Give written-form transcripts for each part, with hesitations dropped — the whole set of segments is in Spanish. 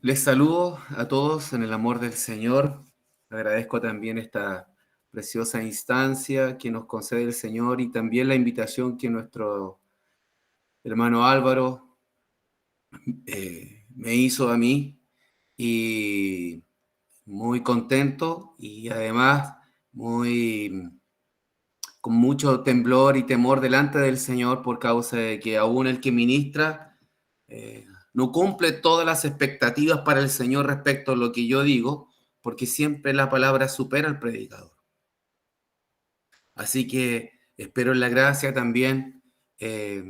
Les saludo a todos en el amor del Señor. Agradezco también esta preciosa instancia que nos concede el Señor y también la invitación que nuestro hermano Álvaro me hizo a mí, y muy contento y además muy con mucho temblor y temor delante del Señor, por causa de que aún el que ministra no cumple todas las expectativas para el Señor respecto a lo que yo digo, porque siempre la palabra supera al predicador. Así que espero en la gracia también eh,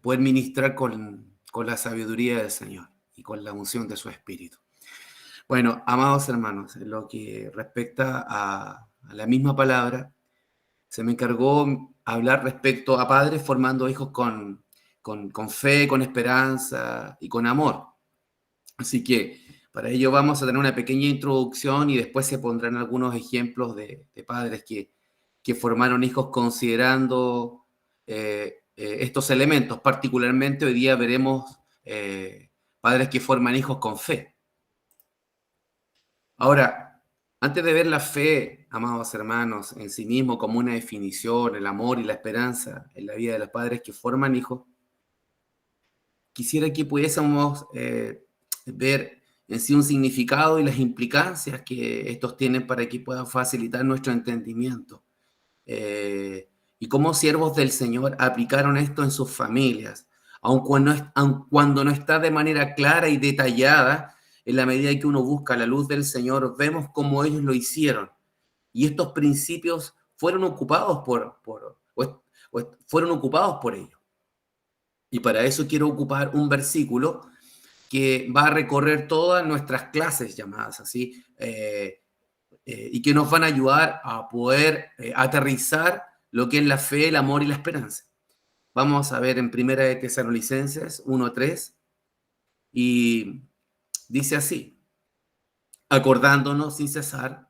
poder ministrar con la sabiduría del Señor y con la unción de su Espíritu. Bueno, amados hermanos, en lo que respecta a la misma palabra, se me encargó hablar respecto a padres formando hijos con fe, con esperanza y con amor. Así que para ello vamos a tener una pequeña introducción y después se pondrán algunos ejemplos de padres que formaron hijos considerando estos elementos. Particularmente hoy día veremos padres que forman hijos con fe. Ahora, antes de ver la fe, amados hermanos, en sí mismo como una definición, el amor y la esperanza en la vida de los padres que forman hijos, quisiera que pudiésemos ver en sí un significado y las implicancias que estos tienen para que puedan facilitar nuestro entendimiento. Y cómo siervos del Señor aplicaron esto en sus familias, aun cuando no está de manera clara y detallada. En la medida que uno busca la luz del Señor, vemos cómo ellos lo hicieron. Y estos principios fueron ocupados fueron ocupados por ellos. Y para eso quiero ocupar un versículo que va a recorrer todas nuestras clases llamadas así, y que nos van a ayudar a poder aterrizar lo que es la fe, el amor y la esperanza. Vamos a ver en Primera de Tesalonicenses 1:3, y dice así: acordándonos sin cesar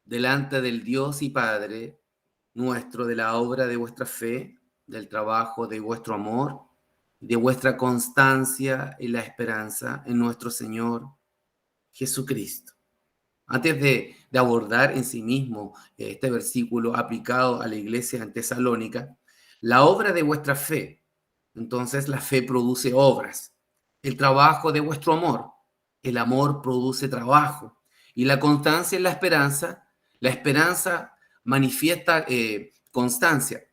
delante del Dios y Padre nuestro de la obra de vuestra fe, del trabajo de vuestro amor, de vuestra constancia y la esperanza en nuestro Señor Jesucristo. Antes de abordar en sí mismo este versículo aplicado a la iglesia en Tesalónica, la obra de vuestra fe, entonces la fe produce obras, el trabajo de vuestro amor, el amor produce trabajo, y la constancia en la esperanza manifiesta constancia.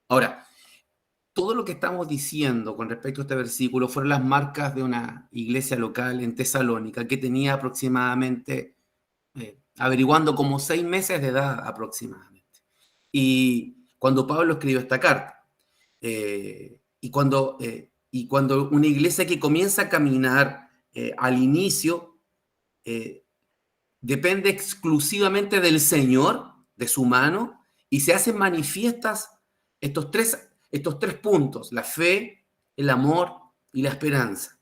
Ahora, todo lo que estamos diciendo con respecto a este versículo fueron las marcas de una iglesia local en Tesalónica que tenía aproximadamente, averiguando, como 6 meses de edad aproximadamente. Y cuando Pablo escribió esta carta, y cuando una iglesia que comienza a caminar al inicio, eh, depende exclusivamente del Señor, de su mano, y se hacen manifiestas estos tres puntos: la fe, el amor y la esperanza.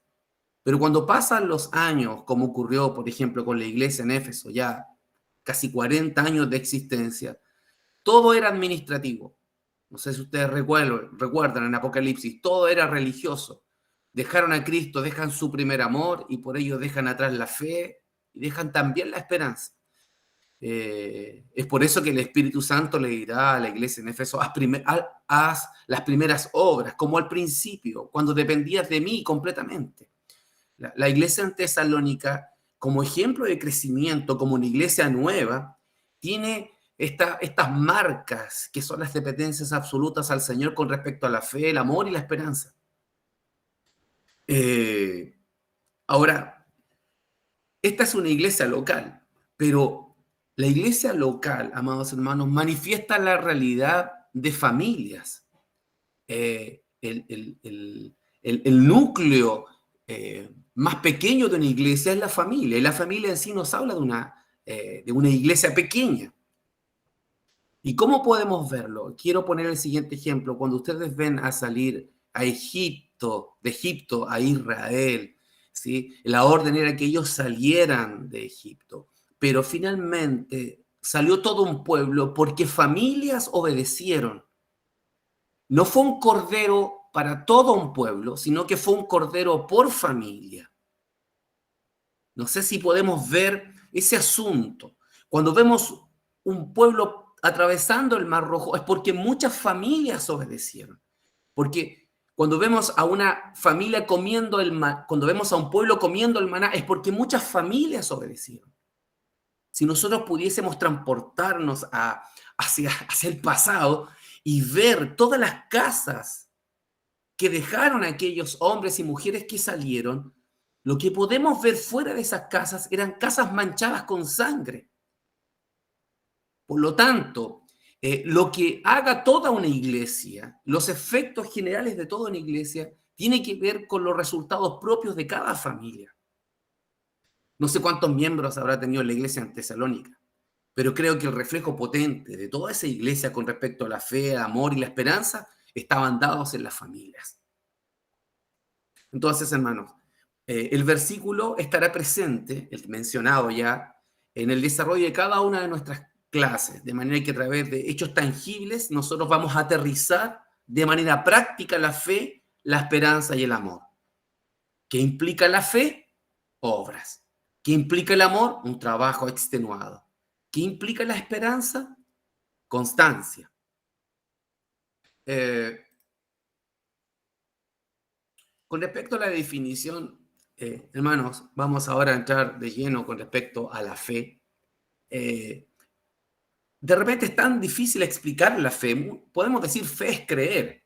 Pero cuando pasan los años, como ocurrió, por ejemplo, con la iglesia en Éfeso, ya casi 40 años de existencia, todo era administrativo. No sé si ustedes recuerdan en Apocalipsis, todo era religioso. Dejaron a Cristo, dejan su primer amor y por ello dejan atrás la fe y dejan también la esperanza. Es por eso que el Espíritu Santo le dirá a la iglesia en Éfeso: haz las primeras obras, como al principio, cuando dependías de mí completamente. La iglesia en Tesalónica, como ejemplo de crecimiento, como una iglesia nueva, tiene estas marcas que son las dependencias absolutas al Señor con respecto a la fe, el amor y la esperanza. Eh, Ahora, esta es una iglesia local, pero la iglesia local, amados hermanos, manifiesta la realidad de familias. El núcleo más pequeño de una iglesia es la familia, y la familia en sí nos habla de una iglesia pequeña. ¿Y cómo podemos verlo? Quiero poner el siguiente ejemplo. Cuando ustedes ven a salir a Egipto, de Egipto a Israel, ¿sí? La orden era que ellos salieran de Egipto, pero finalmente salió todo un pueblo porque familias obedecieron. No fue un cordero para todo un pueblo, sino que fue un cordero por familia. No sé si podemos ver ese asunto. Cuando vemos un pueblo atravesando el Mar Rojo, es porque muchas familias obedecieron. Porque cuando vemos a una familia comiendo cuando vemos a un pueblo comiendo el maná, es porque muchas familias obedecieron. Si nosotros pudiésemos transportarnos hacia el pasado y ver todas las casas que dejaron aquellos hombres y mujeres que salieron, lo que podemos ver fuera de esas casas eran casas manchadas con sangre. Por lo tanto, lo que haga toda una iglesia, los efectos generales de toda una iglesia, tiene que ver con los resultados propios de cada familia. No sé cuántos miembros habrá tenido la iglesia en Tesalónica, pero creo que el reflejo potente de toda esa iglesia con respecto a la fe, el amor y la esperanza estaban dados en las familias. Entonces, hermanos, el versículo estará presente, el mencionado ya, en el desarrollo de cada una de nuestras clases, de manera que a través de hechos tangibles nosotros vamos a aterrizar de manera práctica la fe, la esperanza y el amor. ¿Qué implica la fe? Obras. ¿Qué implica el amor? Un trabajo extenuado. ¿Qué implica la esperanza? Constancia. Con respecto a la definición, hermanos, vamos ahora a entrar de lleno con respecto a la fe. De repente es tan difícil explicar la fe. Podemos decir fe es creer.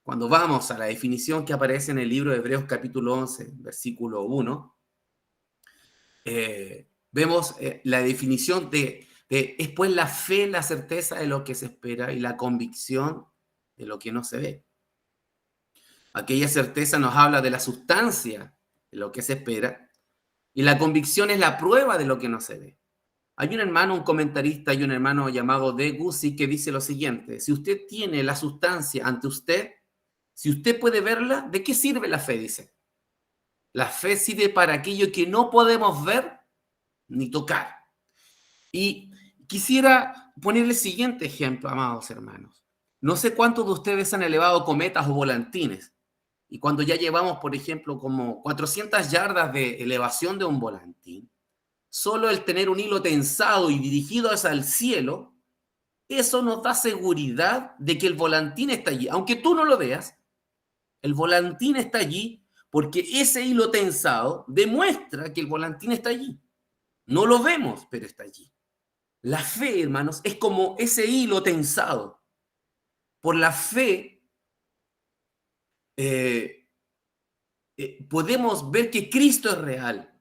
Cuando vamos a la definición que aparece en el libro de Hebreos capítulo 11, versículo 1, vemos la definición es pues la fe, la certeza de lo que se espera y la convicción de lo que no se ve. Aquella certeza nos habla de la sustancia de lo que se espera y la convicción es la prueba de lo que no se ve. Hay un hermano, un comentarista y un hermano llamado De Guzzi que dice lo siguiente: si usted tiene la sustancia ante usted, si usted puede verla, ¿de qué sirve la fe? Dice. La fe sirve para aquello que no podemos ver ni tocar. Y quisiera ponerle el siguiente ejemplo, amados hermanos. No sé cuántos de ustedes han elevado cometas o volantines. Y cuando ya llevamos, por ejemplo, como 400 yardas de elevación de un volantín, solo el tener un hilo tensado y dirigido hacia el cielo, eso nos da seguridad de que el volantín está allí. Aunque tú no lo veas, el volantín está allí porque ese hilo tensado demuestra que el volantín está allí. No lo vemos, pero está allí. La fe, hermanos, es como ese hilo tensado. Por la fe podemos ver que Cristo es real.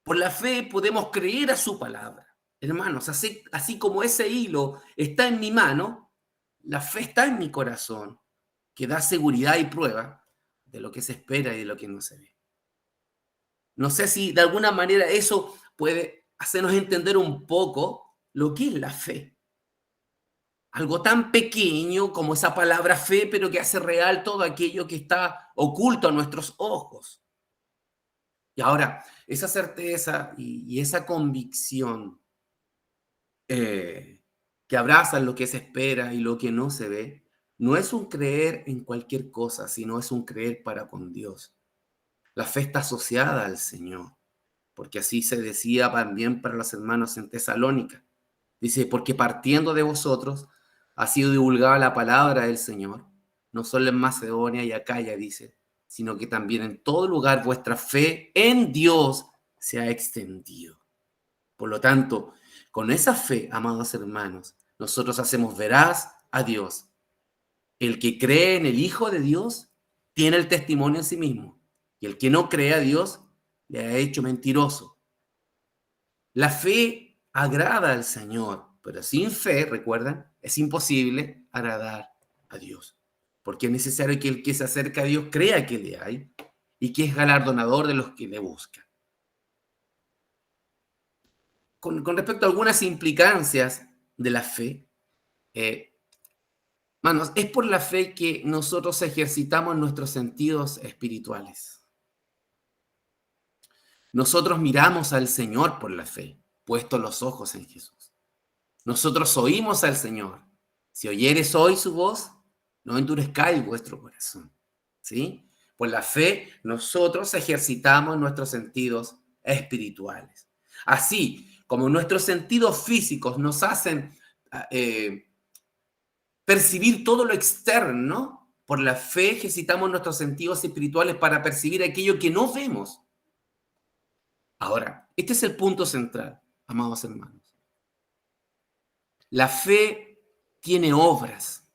Por la fe podemos creer a su palabra. Hermanos, así como ese hilo está en mi mano, la fe está en mi corazón, que da seguridad y prueba de lo que se espera y de lo que no se ve. No sé si de alguna manera eso puede hacernos entender un poco lo que es la fe. Algo tan pequeño como esa palabra fe, pero que hace real todo aquello que está oculto a nuestros ojos. Y ahora, esa certeza y esa convicción que abrazan lo que se espera y lo que no se ve, no es un creer en cualquier cosa, sino es un creer para con Dios. La fe está asociada al Señor, porque así se decía también para los hermanos en Tesalónica. Dice, porque partiendo de vosotros ha sido divulgada la palabra del Señor, no solo en Macedonia y Acaya, dice, sino que también en todo lugar vuestra fe en Dios se ha extendido. Por lo tanto, con esa fe, amados hermanos, nosotros hacemos veraz a Dios. El que cree en el Hijo de Dios tiene el testimonio en sí mismo, y el que no cree a Dios le ha hecho mentiroso. La fe agrada al Señor, pero sin fe, recuerdan, es imposible agradar a Dios, porque es necesario que el que se acerca a Dios crea que le hay y que es galardonador de los que le buscan. Con respecto a algunas implicancias de la fe, hermanos, es por la fe que nosotros ejercitamos nuestros sentidos espirituales. Nosotros miramos al Señor por la fe, puestos los ojos en Jesús. Nosotros oímos al Señor. Si oyeres hoy su voz, no endurezcáis vuestro corazón. ¿sí? Por la fe nosotros ejercitamos nuestros sentidos espirituales. Así como nuestros sentidos físicos nos hacen percibir todo lo externo, por la fe ejercitamos nuestros sentidos espirituales para percibir aquello que no vemos. Ahora, este es el punto central, amados hermanos. La fe tiene obras.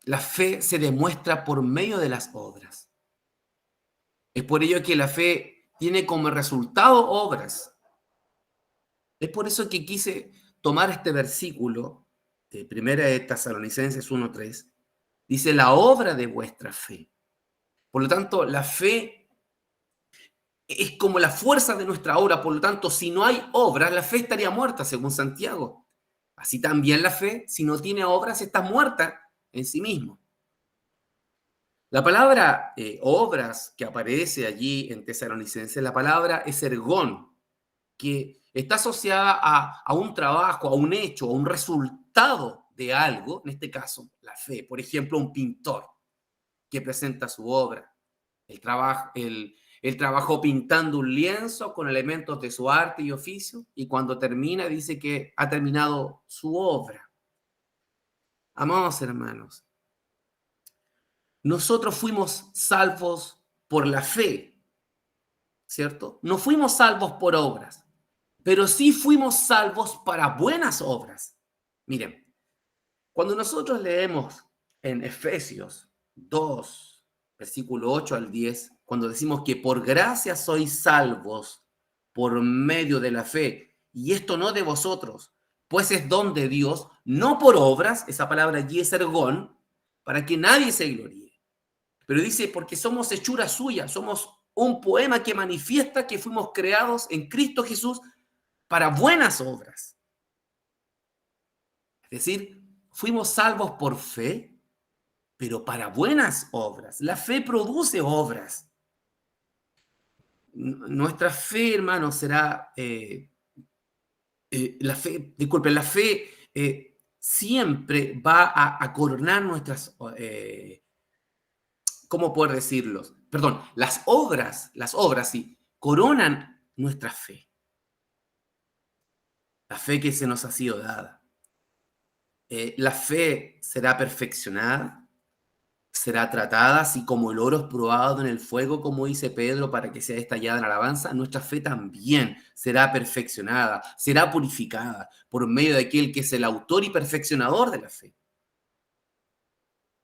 La fe se demuestra por medio de las obras. Es por ello que la fe tiene como resultado obras. Es por eso que quise tomar este versículo de Primera de Tesalonicenses 1:3. Dice, la obra de vuestra fe. Por lo tanto, la fe es como la fuerza de nuestra obra. Por lo tanto, si no hay obras, la fe estaría muerta, según Santiago. Así también la fe, si no tiene obras, está muerta en sí mismo. La palabra obras que aparece allí en Tesalonicenses, la palabra es ergón, que está asociada a un trabajo, a un hecho, a un resultado de algo, en este caso, la fe. Por ejemplo, un pintor que presenta su obra. Él trabajó pintando un lienzo con elementos de su arte y oficio, y cuando termina dice que ha terminado su obra. Amados hermanos, nosotros fuimos salvos por la fe, ¿cierto? No fuimos salvos por obras, pero sí fuimos salvos para buenas obras. Miren, cuando nosotros leemos en Efesios 2, versículo 8 al 10, cuando decimos que por gracia sois salvos por medio de la fe, y esto no de vosotros, pues es don de Dios, no por obras, esa palabra allí es ergón, para que nadie se gloríe. Pero dice, porque somos hechura suya, somos un poema que manifiesta que fuimos creados en Cristo Jesús para buenas obras. Es decir, fuimos salvos por fe, pero para buenas obras. La fe produce obras. Nuestra fe, hermanos, será, la fe siempre va a coronar nuestras, ¿cómo poder decirlo? Perdón, las obras, sí, coronan nuestra fe. La fe que se nos ha sido dada. La fe será perfeccionada, será tratada, así como el oro es probado en el fuego, como dice Pedro, para que sea estallada en alabanza. Nuestra fe también será perfeccionada, será purificada por medio de aquel que es el autor y perfeccionador de la fe.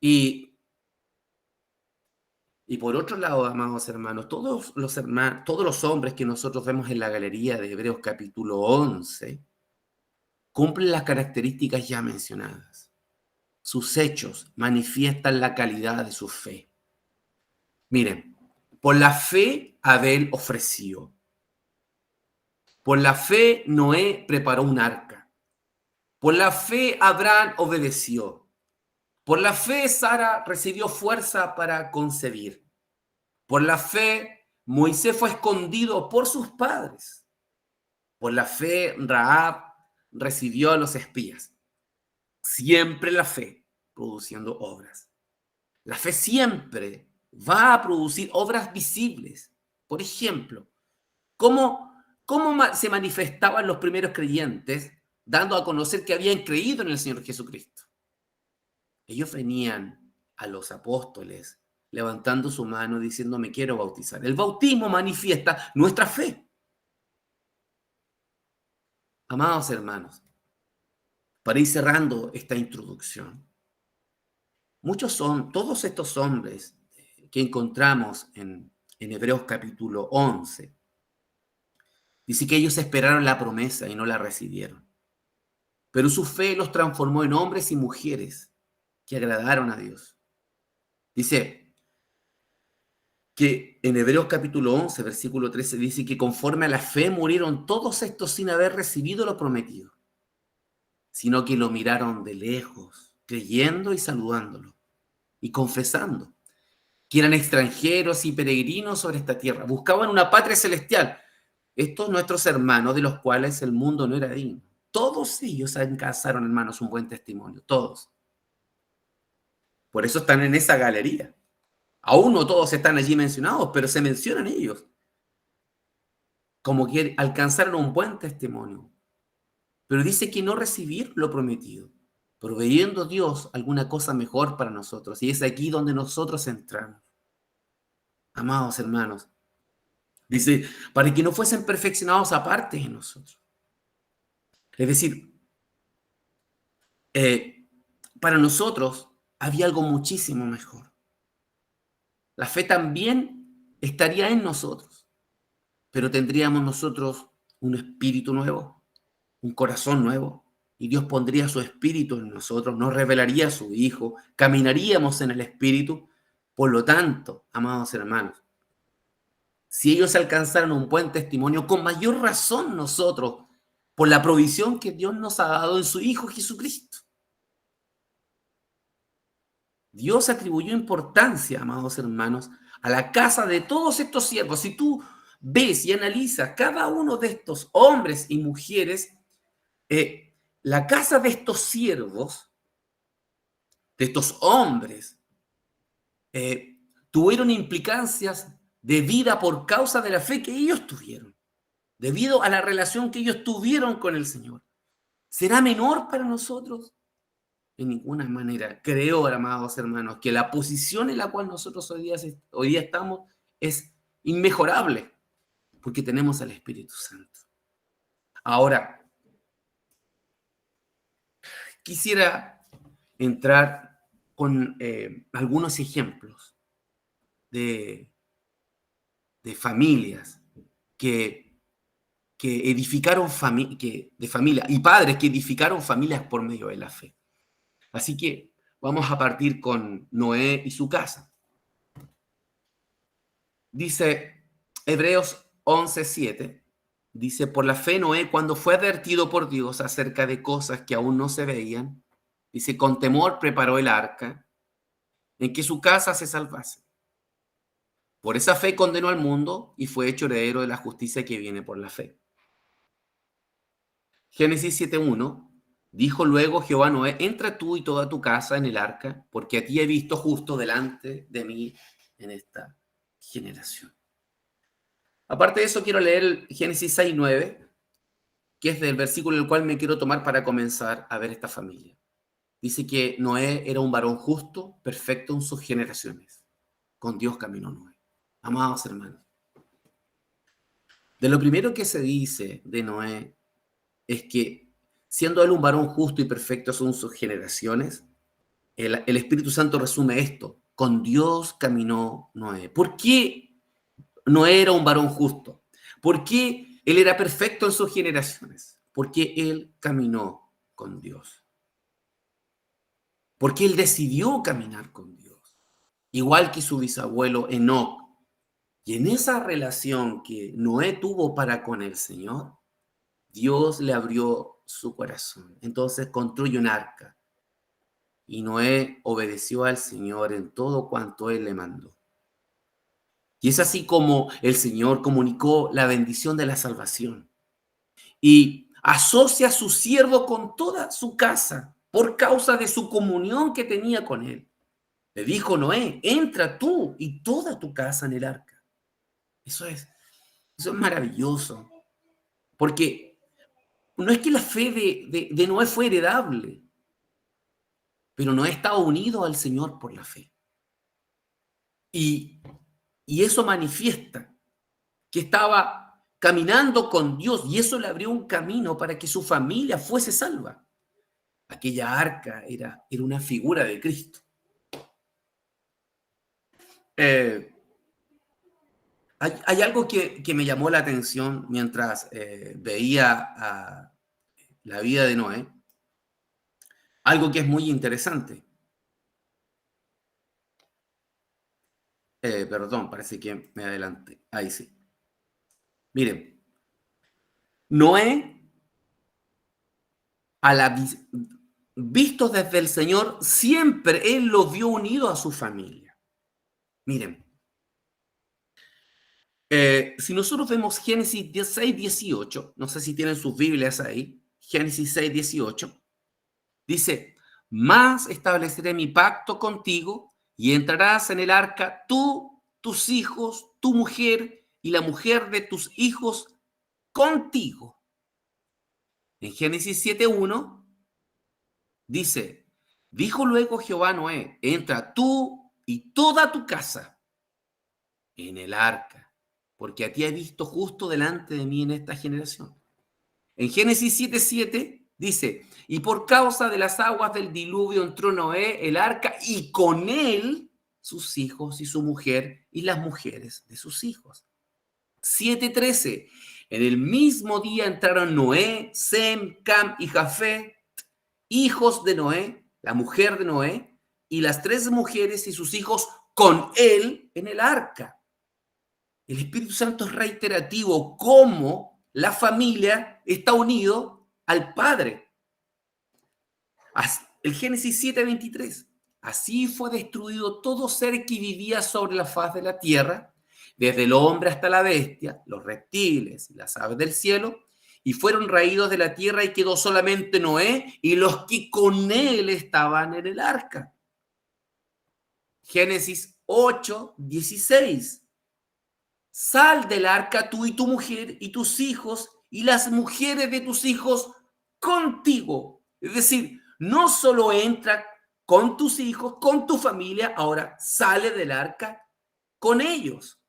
Y por otro lado, amados hermanos, todos los hombres que nosotros vemos en la galería de Hebreos capítulo 11 cumplen las características ya mencionadas. Sus hechos manifiestan la calidad de su fe. Miren, por la fe Abel ofreció. Por la fe Noé preparó un arca. Por la fe Abraham obedeció. Por la fe Sara recibió fuerza para concebir. Por la fe Moisés fue escondido por sus padres. Por la fe Rahab recibió a los espías. Siempre la fe produciendo obras. La fe siempre va a producir obras visibles. Por ejemplo, ¿cómo se manifestaban los primeros creyentes dando a conocer que habían creído en el Señor Jesucristo? Ellos venían a los apóstoles levantando su mano diciendo, me quiero bautizar. El bautismo manifiesta nuestra fe. Amados hermanos, para ir cerrando esta introducción, todos estos hombres que encontramos en Hebreos capítulo 11, dice que ellos esperaron la promesa y no la recibieron. Pero su fe los transformó en hombres y mujeres que agradaron a Dios. Dice que en Hebreos capítulo 11, versículo 13, dice que conforme a la fe murieron todos estos sin haber recibido lo prometido, sino que lo miraron de lejos, creyendo y saludándolo, y confesando que eran extranjeros y peregrinos sobre esta tierra. Buscaban una patria celestial. Estos nuestros hermanos, de los cuales el mundo no era digno. Todos ellos alcanzaron, hermanos, un buen testimonio. Todos. Por eso están en esa galería. Aún no todos están allí mencionados, pero se mencionan ellos, como que alcanzaron un buen testimonio. Pero dice que no recibir lo prometido, proveyendo Dios alguna cosa mejor para nosotros. Y es aquí donde nosotros entramos. Amados hermanos, dice, para que no fuesen perfeccionados aparte de nosotros. Es decir, eh, para nosotros había algo muchísimo mejor. La fe también estaría en nosotros, pero tendríamos nosotros un espíritu nuevo, un corazón nuevo, y Dios pondría su espíritu en nosotros, nos revelaría a su Hijo, caminaríamos en el espíritu. Por lo tanto, amados hermanos, si ellos alcanzaron un buen testimonio, con mayor razón nosotros, por la provisión que Dios nos ha dado en su Hijo Jesucristo. Dios atribuyó importancia, amados hermanos, a la casa de todos estos siervos. Si tú ves y analizas cada uno de estos hombres y mujeres, la casa de estos siervos, de estos hombres, tuvieron implicancias de vida por causa de la fe que ellos tuvieron, debido a la relación que ellos tuvieron con el Señor. ¿Será menor para nosotros? En ninguna manera. Creo, amados hermanos, que la posición en la cual nosotros hoy día estamos es inmejorable, porque tenemos al Espíritu Santo. Ahora, quisiera entrar con algunos ejemplos de, de familias que, que edificaron de familia y padres que edificaron familias por medio de la fe. Así que vamos a partir con Noé y su casa. Dice Hebreos 11:7, dice, por la fe Noé, cuando fue advertido por Dios acerca de cosas que aún no se veían, dice, con temor preparó el arca en que su casa se salvase. Por esa fe condenó al mundo y fue hecho heredero de la justicia que viene por la fe. Génesis 7:1, dijo luego Jehová a Noé, entra tú y toda tu casa en el arca, porque a ti he visto justo delante de mí en esta generación. Aparte de eso, quiero leer Génesis 6:9, que es del versículo el cual me quiero tomar para comenzar a ver esta familia. Dice que Noé era un varón justo, perfecto en sus generaciones. Con Dios caminó Noé. Amados hermanos, de lo primero que se dice de Noé es que, siendo él un varón justo y perfecto en sus generaciones, el Espíritu Santo resume esto: con Dios caminó Noé. ¿Por qué Noé era un varón justo? ¿Por qué él era perfecto en sus generaciones? Porque él caminó con Dios. Porque él decidió caminar con Dios. Igual que su bisabuelo Enoc. Y en esa relación que Noé tuvo para con el Señor, Dios le abrió su corazón. Entonces construye un arca. Y Noé obedeció al Señor en todo cuanto él le mandó. Y es así como el Señor comunicó la bendición de la salvación. Y asocia a su siervo con toda su casa por causa de su comunión que tenía con él. Le dijo Noé, entra tú y toda tu casa en el arca. Eso es maravilloso. Porque no es que la fe de Noé fue heredable, pero Noé estaba unido al Señor por la fe. Y, y eso manifiesta que estaba caminando con Dios y eso le abrió un camino para que su familia fuese salva. Aquella arca era una figura de Cristo. Hay algo que me llamó la atención mientras veía la vida de Noé, algo que es muy interesante. Perdón, parece que me adelanté. Ahí sí. Miren, Noé, visto desde el Señor, siempre él lo vio unido a su familia. Miren, si nosotros vemos Génesis 6:18, no sé si tienen sus Biblias ahí, Génesis 6:18, dice, mas estableceré mi pacto contigo y entrarás en el arca tú, tus hijos, tu mujer y la mujer de tus hijos contigo. En Génesis 7:1 dice, dijo luego Jehová a Noé, entra tú y toda tu casa en el arca, porque a ti he visto justo delante de mí en esta generación. En Génesis 7:7 dice, y por causa de las aguas del diluvio entró Noé el arca y con él sus hijos y su mujer y las mujeres de sus hijos. 7:13, en el mismo día entraron Noé, Sem, Cam y Jafet, hijos de Noé, la mujer de Noé, y las 3 mujeres y sus hijos con él en el arca. El Espíritu Santo es reiterativo, cómo la familia está unido al Padre. El Génesis 7:23. Así fue destruido todo ser que vivía sobre la faz de la tierra, desde el hombre hasta la bestia, los reptiles y las aves del cielo, y fueron raídos de la tierra y quedó solamente Noé y los que con él estaban en el arca. Génesis 8:16. Sal del arca tú y tu mujer y tus hijos y las mujeres de tus hijos contigo. Es decir, no solo entra con tus hijos, con tu familia, ahora sale del arca con ellos.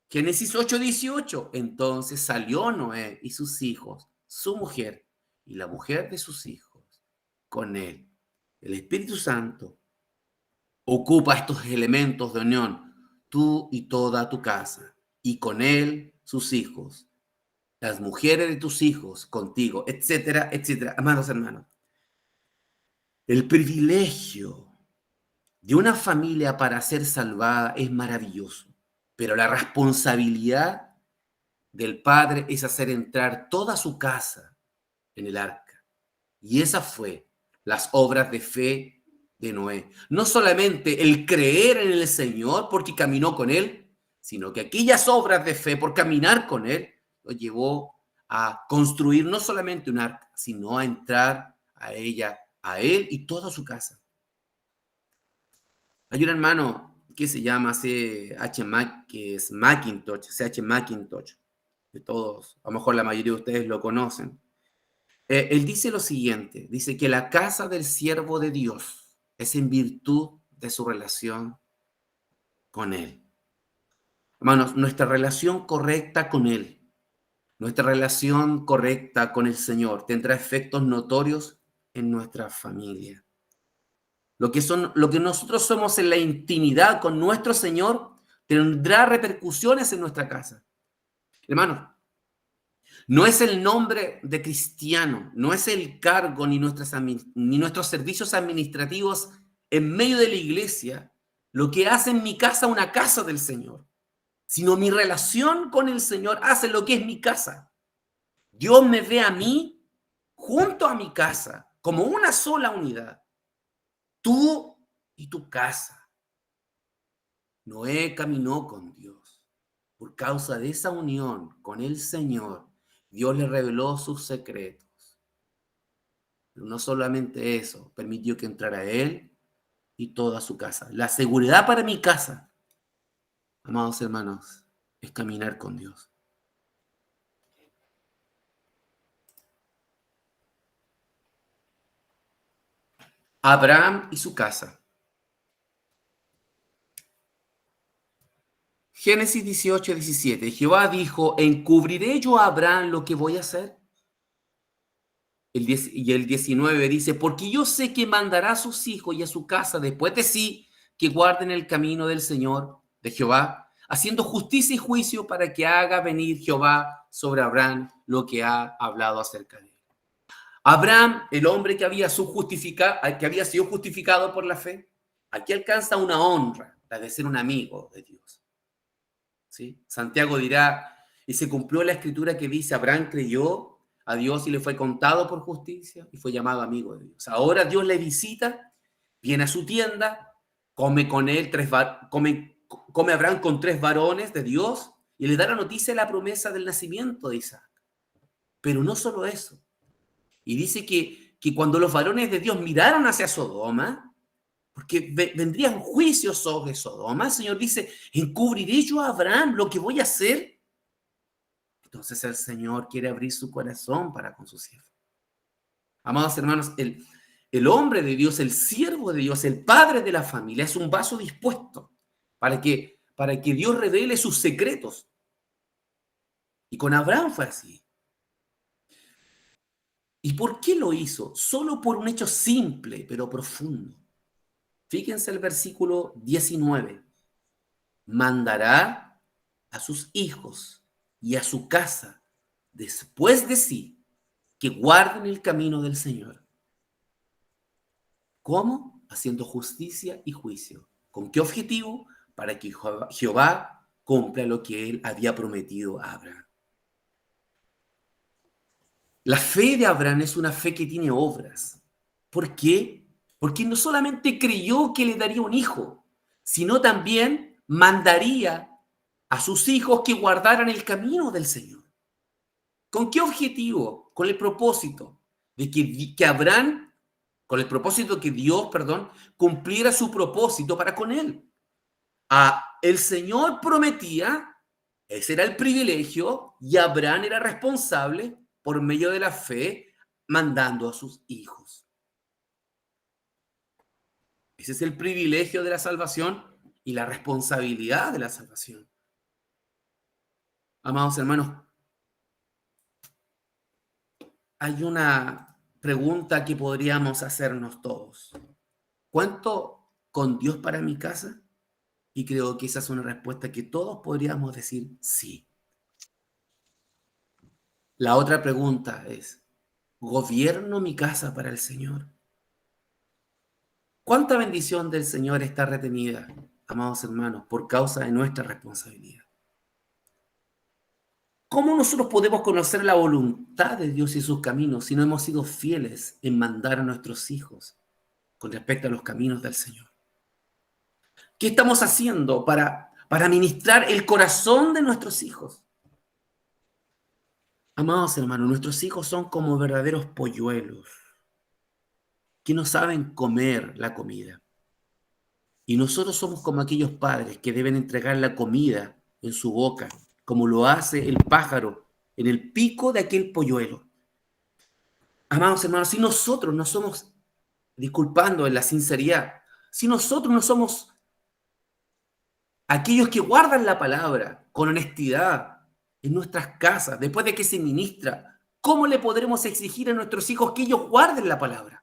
Génesis 8:18. Entonces salió Noé y sus hijos, su mujer y la mujer de sus hijos con él. El Espíritu Santo ocupa estos elementos de unión, tú y toda tu casa, y con él sus hijos, las mujeres de tus hijos contigo, etcétera, etcétera. Amados hermanos, el privilegio de una familia para ser salvada es maravilloso, pero la responsabilidad del Padre es hacer entrar toda su casa en el arca. Y esa fue las obras de fe de Noé. No solamente el creer en el Señor porque caminó con él, sino que aquellas obras de fe por caminar con él lo llevó a construir no solamente un arca, sino a entrar a ella, a él y toda su casa. Hay un hermano que se llama que es Mackintosh, C.H. Mackintosh, de todos, a lo mejor la mayoría de ustedes lo conocen. Él dice lo siguiente, dice que la casa del siervo de Dios es en virtud de su relación con Él. Hermanos, nuestra relación correcta con Él, nuestra relación correcta con el Señor tendrá efectos notorios en nuestra familia. Lo que nosotros somos en la intimidad con nuestro Señor tendrá repercusiones en nuestra casa. Hermanos, no es el nombre de cristiano, no es el cargo ni nuestros servicios administrativos en medio de la iglesia lo que hace en mi casa una casa del Señor, sino mi relación con el Señor hace lo que es mi casa. Dios me ve a mí junto a mi casa como una sola unidad. Tú y tu casa. Noé caminó con Dios. Por causa de esa unión con el Señor, Dios le reveló sus secretos. Pero no solamente eso, permitió que entrara él y toda su casa. La seguridad para mi casa, amados hermanos, es caminar con Dios. Abraham y su casa. Génesis 18:17. Jehová dijo, ¿encubriré yo a Abraham lo que voy a hacer? El 19 dice, porque yo sé que mandará a sus hijos y a su casa después de sí, que guarden el camino del Señor, de Jehová, haciendo justicia y juicio para que haga venir Jehová sobre Abraham lo que ha hablado acerca de él. Abraham, el hombre que había sido justificado por la fe, aquí alcanza una honra, la de ser un amigo de Dios. ¿Sí? Santiago dirá, y se cumplió la escritura que dice, Abraham creyó a Dios y le fue contado por justicia y fue llamado amigo de Dios. Ahora Dios le visita, viene a su tienda, come con él, come Abraham con 3 varones de Dios y le da la noticia de la promesa del nacimiento de Isaac. Pero no solo eso. Y dice que cuando los varones de Dios miraron hacia Sodoma, porque vendría un juicio sobre Sodoma. El Señor dice, ¿encubriré yo a Abraham lo que voy a hacer? Entonces el Señor quiere abrir su corazón para con su siervo. Amados hermanos, el hombre de Dios, el siervo de Dios, el padre de la familia, es un vaso dispuesto para que Dios revele sus secretos. Y con Abraham fue así. ¿Y por qué lo hizo? Solo por un hecho simple, pero profundo. Fíjense el versículo 19. Mandará a sus hijos y a su casa después de sí que guarden el camino del Señor. ¿Cómo? Haciendo justicia y juicio. ¿Con qué objetivo? Para que Jehová cumpla lo que él había prometido a Abraham. La fe de Abraham es una fe que tiene obras. ¿Por qué? Porque no solamente creyó que le daría un hijo, sino también mandaría a sus hijos que guardaran el camino del Señor. ¿Con qué objetivo? Con el propósito de que Abraham, con el propósito que Dios, perdón, cumpliera su propósito para con él. El Señor prometía, ese era el privilegio, y Abraham era responsable por medio de la fe, mandando a sus hijos. Ese es el privilegio de la salvación y la responsabilidad de la salvación. Amados hermanos, hay una pregunta que podríamos hacernos todos. ¿Cuánto con Dios para mi casa? Y creo que esa es una respuesta que todos podríamos decir sí. La otra pregunta es, ¿gobierno mi casa para el Señor? ¿Cuánta bendición del Señor está retenida, amados hermanos, por causa de nuestra responsabilidad? ¿Cómo nosotros podemos conocer la voluntad de Dios y sus caminos si no hemos sido fieles en mandar a nuestros hijos con respecto a los caminos del Señor? ¿Qué estamos haciendo para ministrar el corazón de nuestros hijos? Amados hermanos, nuestros hijos son como verdaderos polluelos que no saben comer la comida. Y nosotros somos como aquellos padres que deben entregar la comida en su boca, como lo hace el pájaro en el pico de aquel polluelo. Amados hermanos, si nosotros no somos, disculpando en la sinceridad, si nosotros no somos aquellos que guardan la palabra con honestidad en nuestras casas, después de que se ministra, ¿cómo le podremos exigir a nuestros hijos que ellos guarden la palabra?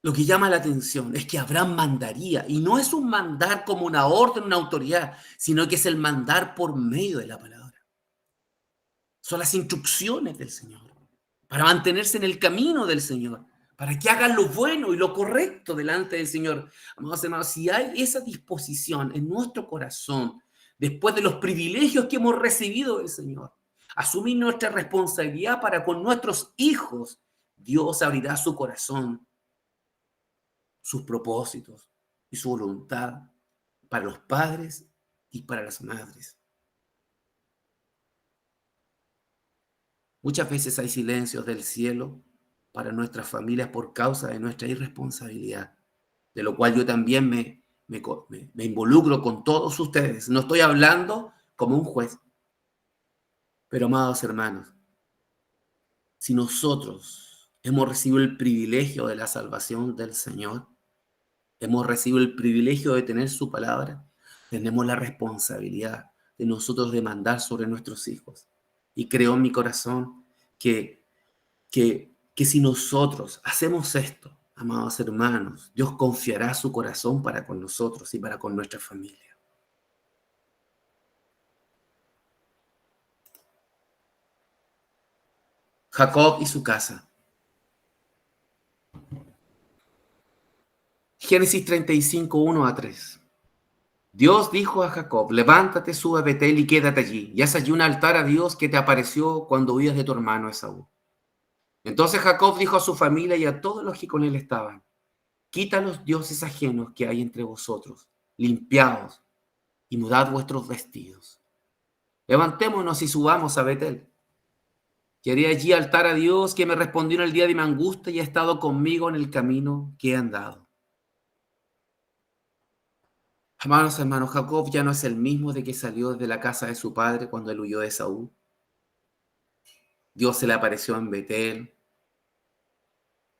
Lo que llama la atención es que Abraham mandaría, y no es un mandar como una orden, una autoridad, sino que es el mandar por medio de la palabra. Son las instrucciones del Señor, para mantenerse en el camino del Señor, para que hagan lo bueno y lo correcto delante del Señor. Amados hermanos, si hay esa disposición en nuestro corazón, después de los privilegios que hemos recibido del Señor, asumir nuestra responsabilidad para con nuestros hijos, Dios abrirá su corazón, sus propósitos y su voluntad para los padres y para las madres. Muchas veces hay silencios del cielo para nuestras familias por causa de nuestra irresponsabilidad, de lo cual yo también me involucro con todos ustedes. No estoy hablando como un juez, pero amados hermanos, si nosotros hemos recibido el privilegio de la salvación del Señor, hemos recibido el privilegio de tener su palabra, tenemos la responsabilidad de nosotros demandar sobre nuestros hijos. Y creo en mi corazón que si nosotros hacemos esto, amados hermanos, Dios confiará su corazón para con nosotros y para con nuestra familia. Jacob y su casa. Génesis 35, 1-3. Dios dijo a Jacob, levántate, sube a Betel y quédate allí, y haz allí un altar a Dios que te apareció cuando huías de tu hermano Esaú. Entonces Jacob dijo a su familia y a todos los que con él estaban, quita los dioses ajenos que hay entre vosotros, limpiaos y mudad vuestros vestidos. Levantémonos y subamos a Betel. que haré allí altar a Dios, que me respondió en el día de mi angustia y ha estado conmigo en el camino que he andado. Amados hermanos, Jacob ya no es el mismo de que salió de la casa de su padre cuando él huyó de Saúl. Dios se le apareció en Betel.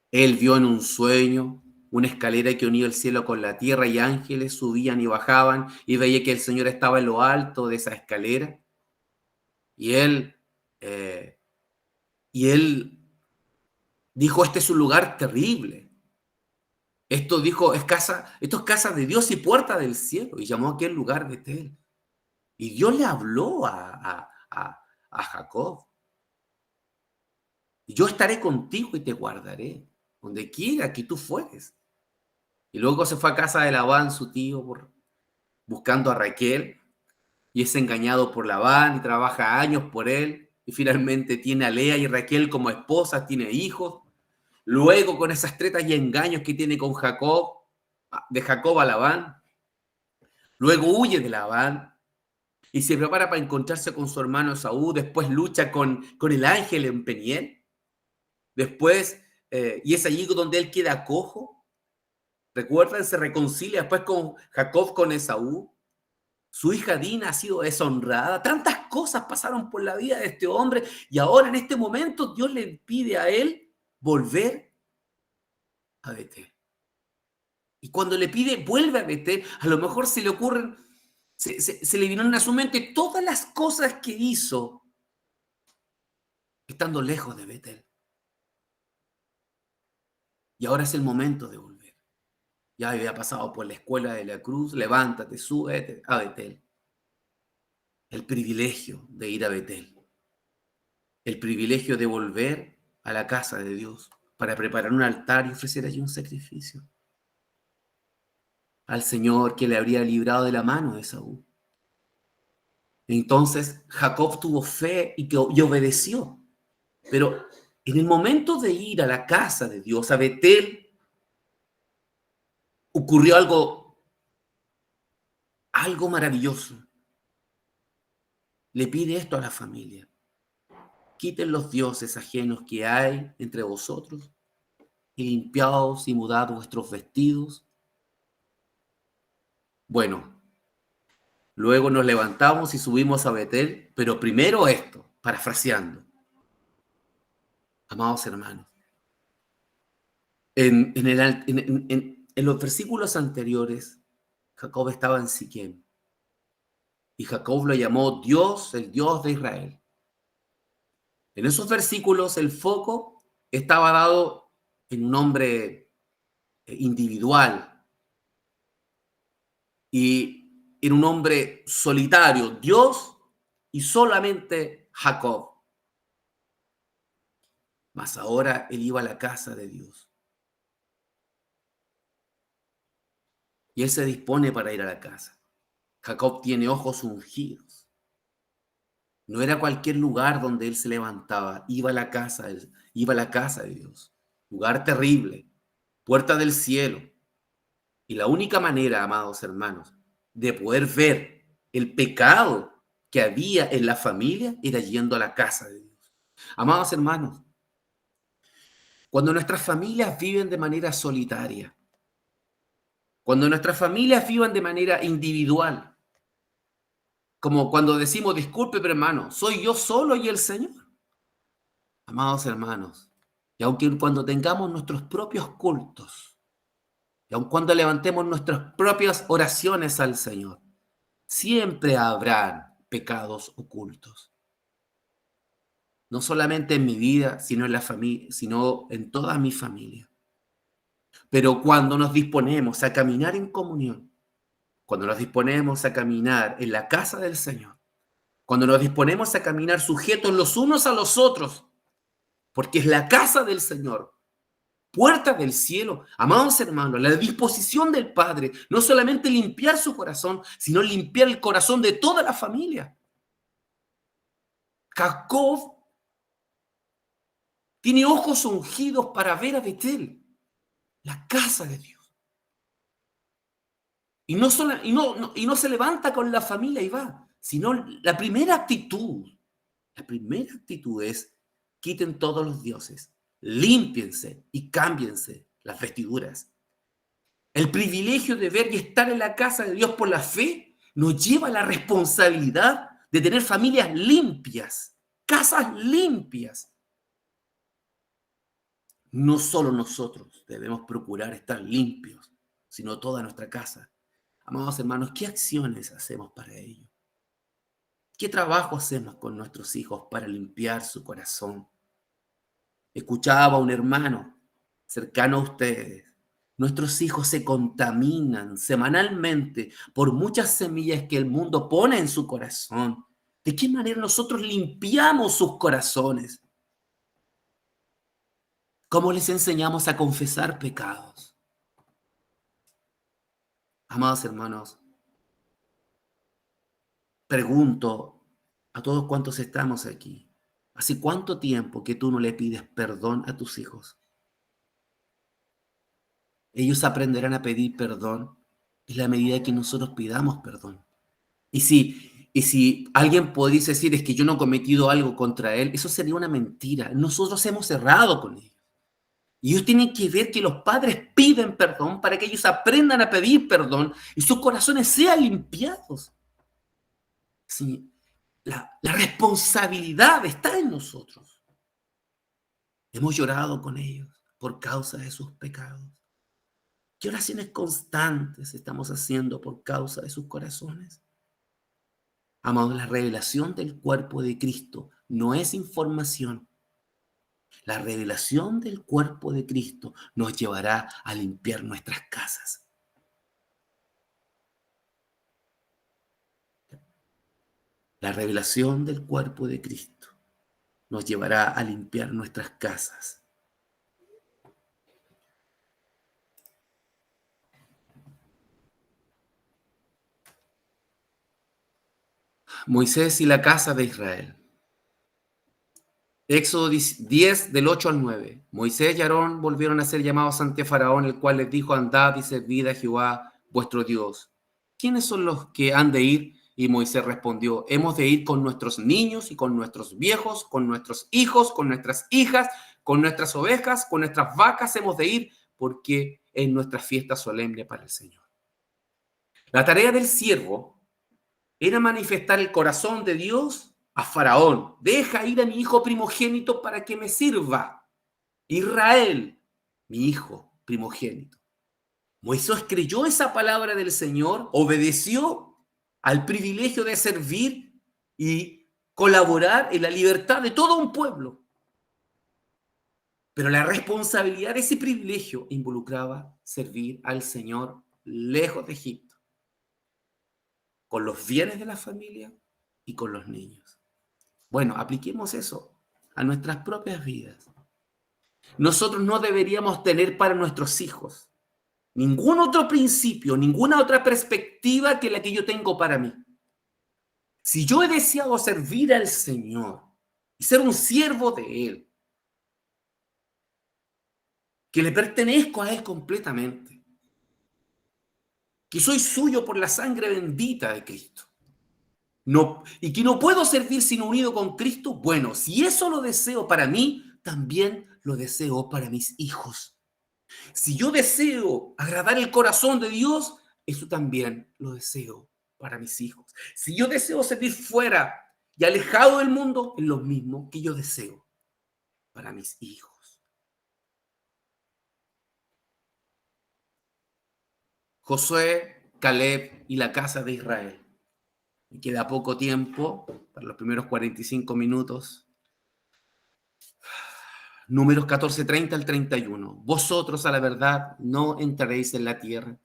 Él vio en un sueño una escalera que unía el cielo con la tierra y ángeles subían y bajaban y veía que el Señor estaba en lo alto de esa escalera. Y él, eh, y él dijo, este es un lugar terrible. Esto dijo, esto es casa de Dios y puerta del cielo. Y llamó a aquel lugar Betel. Y Dios le habló a Jacob. Yo estaré contigo y te guardaré, donde quiera que tú fueres. Y luego se fue a casa de Labán, su tío, buscando a Raquel, y es engañado por Labán y trabaja años por él, y finalmente tiene a Lea y Raquel como esposas, tiene hijos. Luego, con esas tretas y engaños que tiene con Jacob, de Jacob a Labán, luego huye de Labán y se prepara para encontrarse con su hermano Esaú, después lucha con el ángel en Peniel, después, y es allí donde él queda cojo. Recuerdan, se reconcilia después con Jacob, con Esaú. Su hija Dina ha sido deshonrada. Tantas cosas pasaron por la vida de este hombre y ahora en este momento Dios le pide a él volver a Betel. Y cuando le pide vuelve a Betel, a lo mejor se le ocurren, se le vinieron a su mente todas las cosas que hizo estando lejos de Betel. Y ahora es el momento de volver. Ya había pasado por la escuela de la cruz, levántate, súbete a Betel. El privilegio de ir a Betel. El privilegio de volver a la casa de Dios para preparar un altar y ofrecer allí un sacrificio al Señor que le habría librado de la mano de Saúl. Entonces Jacob tuvo fe y obedeció. Pero en el momento de ir a la casa de Dios, a Betel, ocurrió algo maravilloso. Le pide esto a la familia. Quiten los dioses ajenos que hay entre vosotros y limpiaos y mudad vuestros vestidos. Bueno, luego nos levantamos y subimos a Betel, pero primero esto, parafraseando. Amados hermanos, en los versículos anteriores, Jacob estaba en Siquem y Jacob lo llamó Dios, el Dios de Israel. En esos versículos el foco estaba dado en un hombre individual y en un hombre solitario, Dios y solamente Jacob. Mas ahora él iba a la casa de Dios. Y él se dispone para ir a la casa. Jacob tiene ojos ungidos. No era cualquier lugar donde él se levantaba. Iba a la casa de Dios. Lugar terrible. Puerta del cielo. Y la única manera, amados hermanos, de poder ver el pecado que había en la familia era yendo a la casa de Dios. Amados hermanos, cuando nuestras familias viven de manera solitaria, cuando nuestras familias vivan de manera individual, como cuando decimos, disculpe, pero hermano, soy yo solo y el Señor. Amados hermanos, y aunque cuando tengamos nuestros propios cultos, y aun cuando levantemos nuestras propias oraciones al Señor, siempre habrán pecados ocultos. No solamente en mi vida, sino en la familia, sino en toda mi familia. Pero cuando nos disponemos a caminar en comunión, cuando nos disponemos a caminar en la casa del Señor, cuando nos disponemos a caminar sujetos los unos a los otros, porque es la casa del Señor, puerta del cielo, amados hermanos, la disposición del Padre, no solamente limpiar su corazón, sino limpiar el corazón de toda la familia. Jacob tiene ojos ungidos para ver a Betel, la casa de Dios. Y no se levanta con la familia y va, sino la primera actitud es quiten todos los dioses, límpiense y cámbiense las vestiduras. El privilegio de ver y estar en la casa de Dios por la fe nos lleva a la responsabilidad de tener familias limpias, casas limpias. No solo nosotros debemos procurar estar limpios, sino toda nuestra casa. Amados hermanos, ¿qué acciones hacemos para ello? ¿Qué trabajo hacemos con nuestros hijos para limpiar su corazón? Escuchaba a un hermano cercano a ustedes. Nuestros hijos se contaminan semanalmente por muchas semillas que el mundo pone en su corazón. ¿De qué manera nosotros limpiamos sus corazones? ¿Cómo les enseñamos a confesar pecados? Amados hermanos, pregunto a todos cuantos estamos aquí, ¿hace cuánto tiempo que tú no le pides perdón a tus hijos? Ellos aprenderán a pedir perdón en la medida que nosotros pidamos perdón. Y si alguien pudiese decir es que yo no he cometido algo contra él, eso sería una mentira. Nosotros hemos errado con ellos. Y ellos tienen que ver que los padres piden perdón para que ellos aprendan a pedir perdón y sus corazones sean limpiados. Sí, la responsabilidad está en nosotros. Hemos llorado con ellos por causa de sus pecados. ¿Qué oraciones constantes estamos haciendo por causa de sus corazones? Amados, la revelación del cuerpo de Cristo no es información. La revelación del cuerpo de Cristo nos llevará a limpiar nuestras casas. La revelación del cuerpo de Cristo nos llevará a limpiar nuestras casas. Moisés y la casa de Israel. Éxodo 10, del 8 al 9. Moisés y Aarón volvieron a ser llamados ante Faraón, el cual les dijo: andad y servid a Jehová vuestro Dios. ¿Quiénes son los que han de ir? Y Moisés respondió: hemos de ir con nuestros niños y con nuestros viejos, con nuestros hijos, con nuestras hijas, con nuestras ovejas, con nuestras vacas hemos de ir, porque es nuestra fiesta solemne para el Señor. La tarea del siervo era manifestar el corazón de Dios a Faraón. Deja ir a mi hijo primogénito para que me sirva. Israel, mi hijo primogénito. Moisés creyó esa palabra del Señor, obedeció al privilegio de servir y colaborar en la libertad de todo un pueblo. Pero la responsabilidad de ese privilegio involucraba servir al Señor lejos de Egipto, con los bienes de la familia y con los niños. Bueno, apliquemos eso a nuestras propias vidas. Nosotros no deberíamos tener para nuestros hijos ningún otro principio, ninguna otra perspectiva que la que yo tengo para mí. Si yo he deseado servir al Señor y ser un siervo de Él, que le pertenezco a Él completamente, que soy suyo por la sangre bendita de Cristo, y que no puedo servir sino unido con Cristo, bueno, si eso lo deseo para mí, también lo deseo para mis hijos. Si yo deseo agradar el corazón de Dios, eso también lo deseo para mis hijos. Si yo deseo servir fuera y alejado del mundo, es lo mismo que yo deseo para mis hijos. Josué, Caleb y la casa de Israel. Me queda poco tiempo para los primeros 45 minutos. Números 14, 30 al 31. Vosotros, a la verdad, no entraréis en la tierra,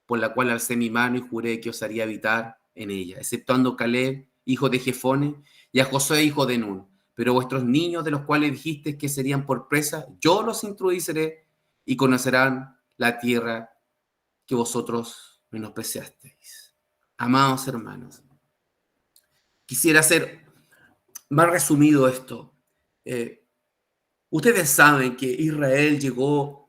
por la cual alcé mi mano y juré que os haría habitar en ella, exceptuando Caleb, hijo de Jefone, y a Josué, hijo de Nun. Pero vuestros niños, de los cuales dijisteis que serían por presa, yo los introduciré y conocerán la tierra que vosotros menospreciasteis. Amados hermanos, quisiera hacer más resumido esto. Ustedes saben que Israel llegó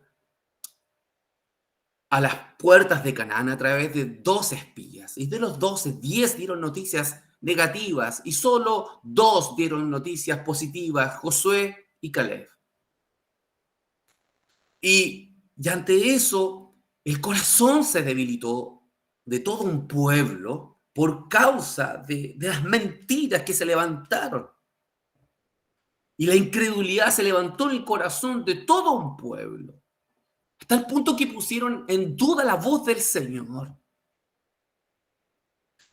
a las puertas de Canaán a través de 12 espías. Y de los 12, 10 dieron noticias negativas y solo 2 dieron noticias positivas. Josué y Caleb. Y ante eso, el corazón se debilitó de todo un pueblo por causa de las mentiras que se levantaron. Y la incredulidad se levantó en el corazón de todo un pueblo, hasta el punto que pusieron en duda la voz del Señor.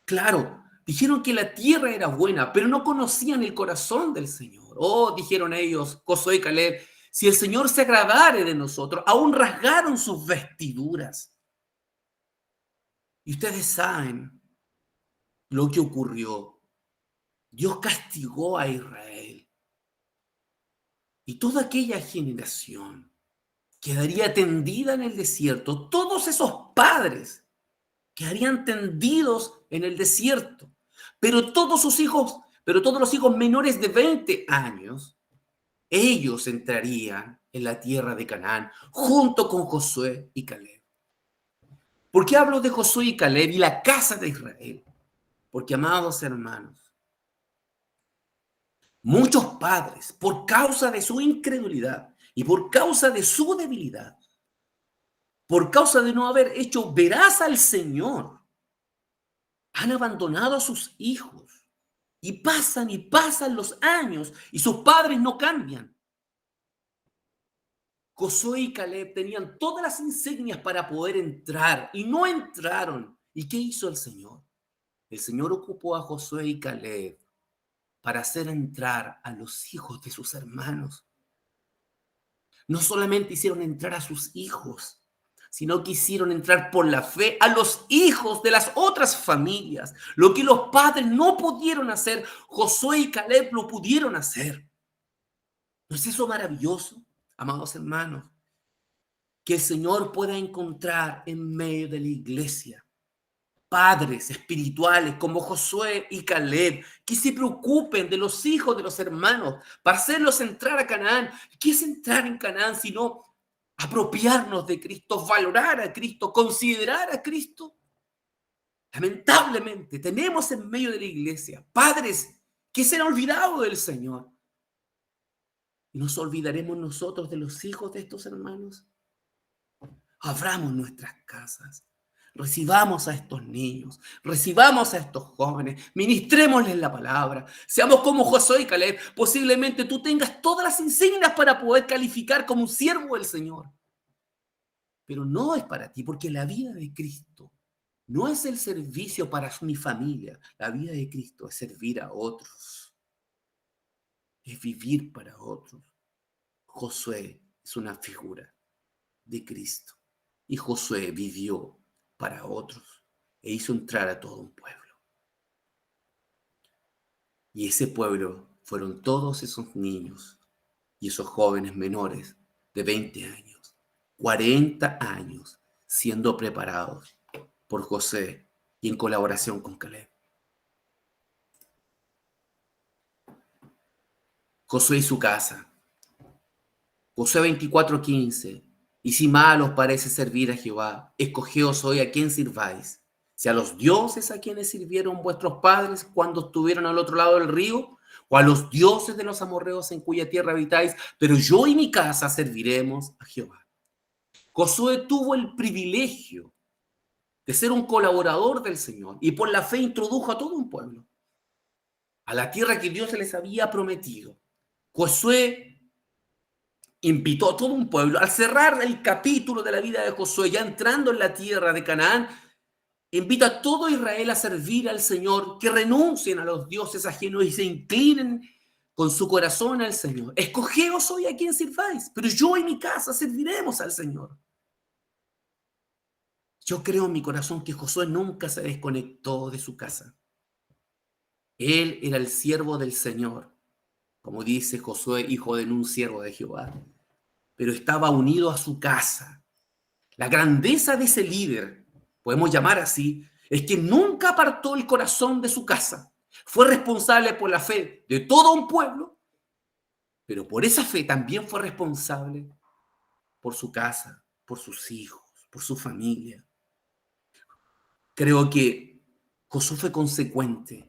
Claro, dijeron que la tierra era buena, pero no conocían el corazón del Señor. Oh, dijeron ellos, Josué y Caleb, si el Señor se agradare de nosotros, aún rasgaron sus vestiduras. Y ustedes saben lo que ocurrió. Dios castigó a Israel. Y toda aquella generación quedaría tendida en el desierto. Todos esos padres quedarían tendidos en el desierto. Pero todos los hijos menores de 20 años, ellos entrarían en la tierra de Canaán junto con Josué y Caleb. ¿Por qué hablo de Josué y Caleb y la casa de Israel? Porque, amados hermanos, muchos padres, por causa de su incredulidad y por causa de su debilidad, por causa de no haber hecho veraz al Señor, han abandonado a sus hijos y pasan los años y sus padres no cambian. Josué y Caleb tenían todas las insignias para poder entrar y no entraron. ¿Y qué hizo el Señor? El Señor ocupó a Josué y Caleb para hacer entrar a los hijos de sus hermanos. No solamente hicieron entrar a sus hijos, sino que hicieron entrar por la fe a los hijos de las otras familias. Lo que los padres no pudieron hacer, Josué y Caleb lo pudieron hacer. ¿No es eso maravilloso, amados hermanos? Que el Señor pueda encontrar en medio de la iglesia padres espirituales como Josué y Caleb, que se preocupen de los hijos de los hermanos para hacerlos entrar a Canaán. ¿Qué es entrar en Canaán sino apropiarnos de Cristo, valorar a Cristo, considerar a Cristo? Lamentablemente tenemos en medio de la iglesia padres que se han olvidado del Señor. ¿Y nos olvidaremos nosotros de los hijos de estos hermanos? Abramos nuestras casas. Recibamos a estos niños, recibamos a estos jóvenes, ministrémosles la palabra, seamos como Josué y Caleb. Posiblemente tú tengas todas las insignias para poder calificar como un siervo del Señor, pero no es para ti, porque la vida de Cristo no es el servicio para mi familia, la vida de Cristo es servir a otros, es vivir para otros. Josué es una figura de Cristo y Josué vivió para otros e hizo entrar a todo un pueblo. Y ese pueblo fueron todos esos niños y esos jóvenes menores de 20 años, 40 años, siendo preparados por José y en colaboración con Caleb. Josué y su casa. Josué 24:15. Y si mal os parece servir a Jehová, escogeos hoy a quién sirváis. Si a los dioses a quienes sirvieron vuestros padres cuando estuvieron al otro lado del río, o a los dioses de los amorreos en cuya tierra habitáis, pero yo y mi casa serviremos a Jehová. Josué tuvo el privilegio de ser un colaborador del Señor y por la fe introdujo a todo un pueblo a la tierra que Dios les había prometido. Josué invitó a todo un pueblo. Al cerrar el capítulo de la vida de Josué, ya entrando en la tierra de Canaán, invita a todo Israel a servir al Señor, que renuncien a los dioses ajenos y se inclinen con su corazón al Señor. Escogeos hoy a quien sirváis, pero yo y mi casa serviremos al Señor. Yo creo en mi corazón que Josué nunca se desconectó de su casa. Él era el siervo del Señor, como dice Josué, hijo de un siervo de Jehová, pero estaba unido a su casa. La grandeza de ese líder, podemos llamar así, es que nunca apartó el corazón de su casa. Fue responsable por la fe de todo un pueblo, pero por esa fe también fue responsable por su casa, por sus hijos, por su familia. Creo que Josué fue consecuente.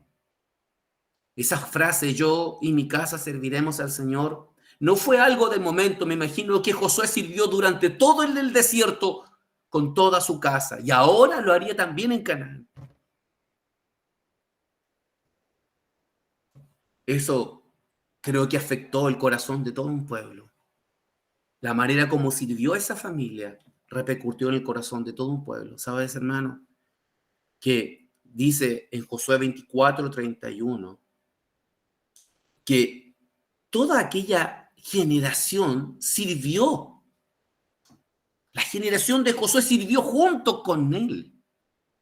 Esa frase, yo y mi casa serviremos al Señor, No fue algo del momento, me imagino que Josué sirvió durante todo el desierto con toda su casa y ahora lo haría también en Canaán. Eso creo que afectó el corazón de todo un pueblo. La manera como sirvió a esa familia repercutió en el corazón de todo un pueblo. ¿Sabes, hermano? Que dice en Josué 24:31 que toda aquella generación sirvió. La generación de Josué sirvió junto con él.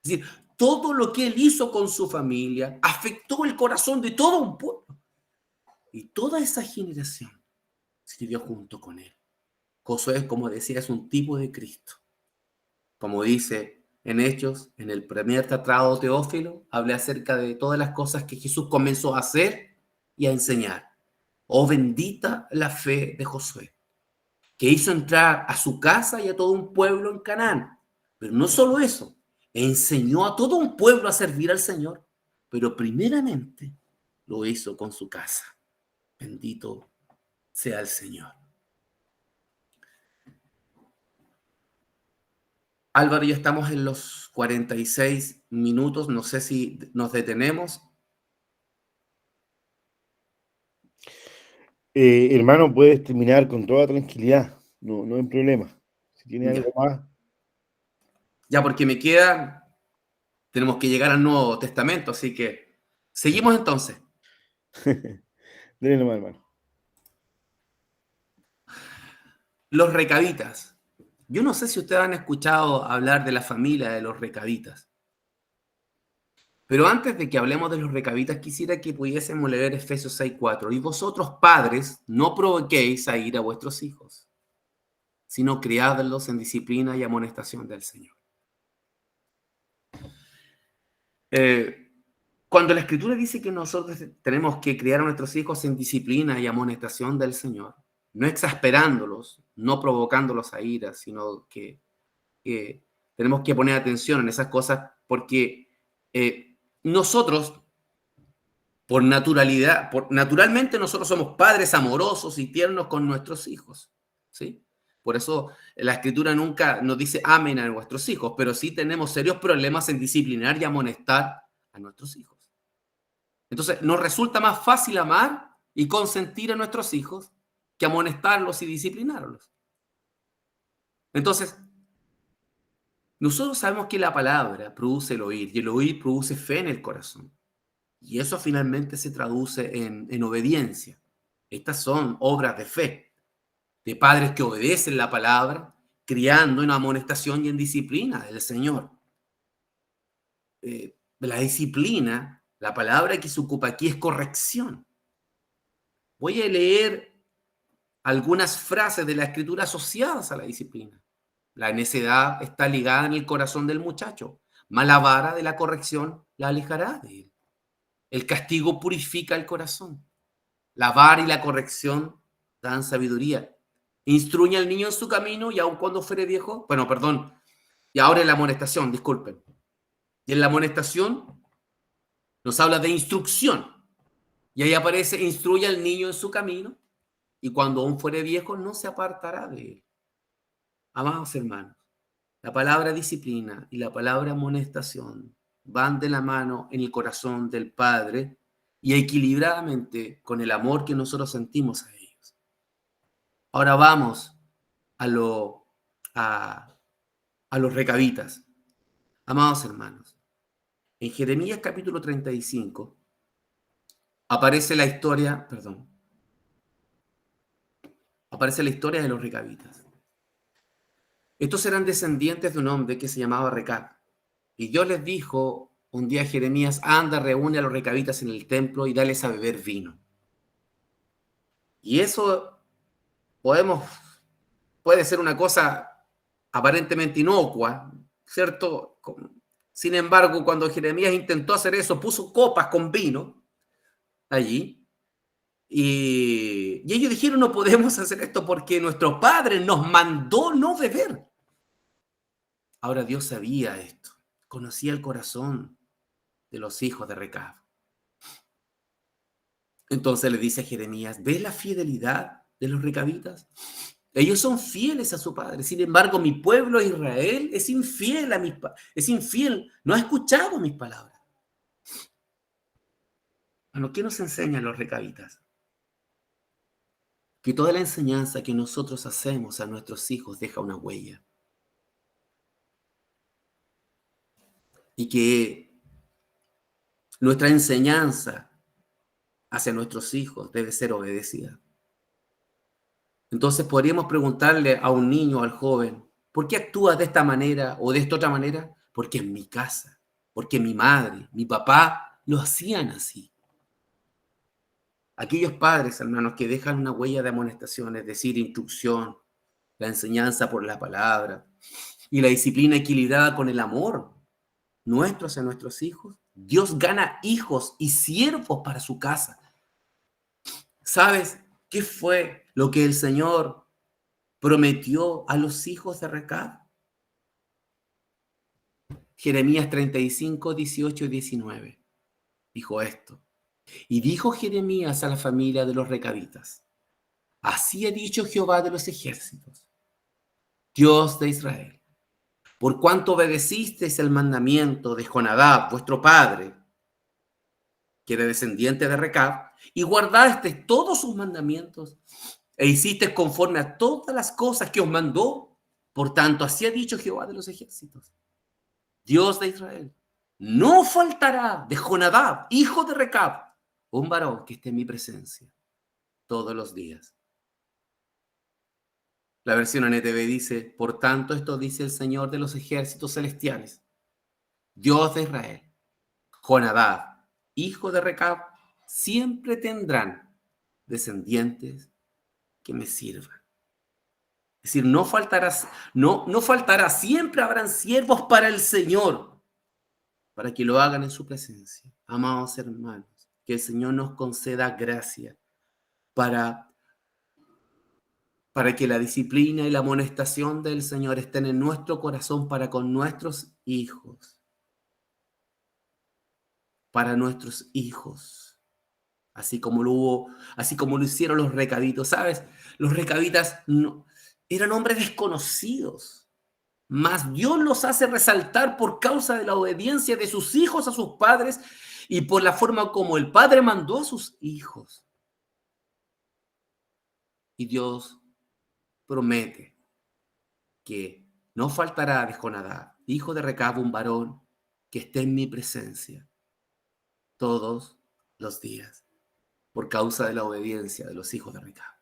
Es decir, todo lo que él hizo con su familia afectó el corazón de todo un pueblo. Y toda esa generación sirvió junto con él. Josué, como decía, es un tipo de Cristo. Como dice en Hechos, en el primer tratado Teófilo, habla acerca de todas las cosas que Jesús comenzó a hacer y a enseñar. Oh, bendita la fe de Josué, que hizo entrar a su casa y a todo un pueblo en Canaán. Pero no solo eso, enseñó a todo un pueblo a servir al Señor, pero primeramente lo hizo con su casa. Bendito sea el Señor. Álvaro, ya estamos en los 46 minutos, no sé si nos detenemos. Hermano, puedes terminar con toda tranquilidad, no hay problema. Si tiene Ya, algo más, ya porque me queda, tenemos que llegar al Nuevo Testamento, así que seguimos entonces. dele nomás, hermano. Los recabitas. Yo no sé si ustedes han escuchado hablar de la familia de los recabitas. Pero antes de que hablemos de los recabitas, quisiera que pudiésemos leer Efesios 6:4. Y vosotros, padres, no provoquéis a ir a vuestros hijos, sino criadlos en disciplina y amonestación del Señor. Cuando la Escritura dice que nosotros tenemos que criar a nuestros hijos en disciplina y amonestación del Señor, no exasperándolos, no provocándolos a ira, sino que tenemos que poner atención en esas cosas porque nosotros por naturalidad, naturalmente nosotros somos padres amorosos y tiernos con nuestros hijos, ¿sí? Por eso la Escritura nunca nos dice amen a nuestros hijos, pero sí tenemos serios problemas en disciplinar y amonestar a nuestros hijos. Entonces, nos resulta más fácil amar y consentir a nuestros hijos que amonestarlos y disciplinarlos. Entonces, nosotros sabemos que la palabra produce el oír y el oír produce fe en el corazón. Y eso finalmente se traduce en obediencia. Estas son obras de fe, de padres que obedecen la palabra, criando en amonestación y en disciplina del Señor. La disciplina, la palabra que se ocupa aquí es corrección. Voy a leer algunas frases de la Escritura asociadas a la disciplina. La necedad está ligada en el corazón del muchacho, mas la vara de la corrección la alejará de él. El castigo purifica el corazón. La vara y la corrección dan sabiduría. Instruye al niño en su camino y aun cuando fuere viejo, bueno, perdón, y ahora en la amonestación, disculpen. Y en la amonestación nos habla de instrucción. Y ahí aparece, instruye al niño en su camino y cuando aún fuere viejo no se apartará de él. Amados hermanos, la palabra disciplina y la palabra amonestación van de la mano en el corazón del Padre y equilibradamente con el amor que nosotros sentimos a ellos. Ahora vamos a, lo, a, a los recabitas. Amados hermanos, en Jeremías capítulo 35 aparece la historia, perdón, aparece la historia de los recabitas. Estos eran descendientes de un hombre que se llamaba Recab. Y Dios les dijo un día a Jeremías, anda, reúne a los recabitas en el templo y dales a beber vino. Y eso podemos, puede ser una cosa aparentemente inocua, ¿cierto? Sin embargo, cuando Jeremías intentó hacer eso, puso copas con vino allí. Y ellos dijeron, no podemos hacer esto porque nuestro padre nos mandó no beber. Ahora Dios sabía esto, conocía el corazón de los hijos de Recab. Entonces le dice a Jeremías, ve la fidelidad de los recabitas? Ellos son fieles a su padre. Sin embargo, mi pueblo Israel es infiel es infiel, no ha escuchado mis palabras. Bueno, ¿qué nos enseñan los recabitas? Que toda la enseñanza que nosotros hacemos a nuestros hijos deja una huella. Y que nuestra enseñanza hacia nuestros hijos debe ser obedecida. Entonces podríamos preguntarle a un niño o al joven, ¿por qué actúas de esta manera o de esta otra manera? Porque en mi casa, porque mi madre, mi papá lo hacían así. Aquellos padres, hermanos, que dejan una huella de amonestación, es decir, instrucción, la enseñanza por la palabra y la disciplina equilibrada con el amor nuestro hacia nuestros hijos, Dios gana hijos y siervos para su casa. ¿Sabes qué fue lo que el Señor prometió a los hijos de Recab? Jeremías 35, 18 y 19 dijo esto. Y dijo Jeremías a la familia de los recabitas, así ha dicho Jehová de los ejércitos, Dios de Israel, por cuanto obedecisteis el mandamiento de Jonadab, vuestro padre, que era descendiente de Recab, y guardasteis todos sus mandamientos, e hicisteis conforme a todas las cosas que os mandó, por tanto, así ha dicho Jehová de los ejércitos, Dios de Israel, no faltará de Jonadab, hijo de Recab, un varón que esté en mi presencia todos los días. La versión NTV dice, por tanto, esto dice el Señor de los ejércitos celestiales, Dios de Israel, Jonadab, hijo de Recab, siempre tendrán descendientes que me sirvan. Es decir, no faltará, siempre habrán siervos para el Señor, para que lo hagan en su presencia. Amados hermanos, que el Señor nos conceda gracia para que la disciplina y la amonestación del Señor estén en nuestro corazón para con nuestros hijos. Para nuestros hijos. Así como lo hicieron los recabitos. ¿Sabes? Los recabitas no, eran hombres desconocidos. Mas Dios los hace resaltar por causa de la obediencia de sus hijos a sus padres y por la forma como el padre mandó a sus hijos. Y Dios promete que no faltará de Jonadab, hijo de Recab, un varón que esté en mi presencia todos los días por causa de la obediencia de los hijos de Recab.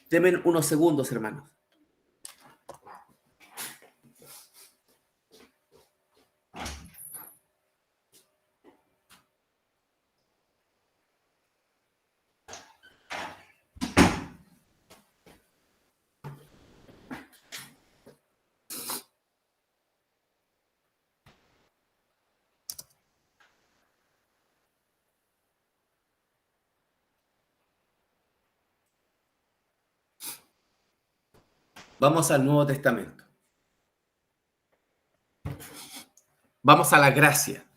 Denme unos segundos, hermanos. Vamos al Nuevo Testamento. Vamos a la gracia.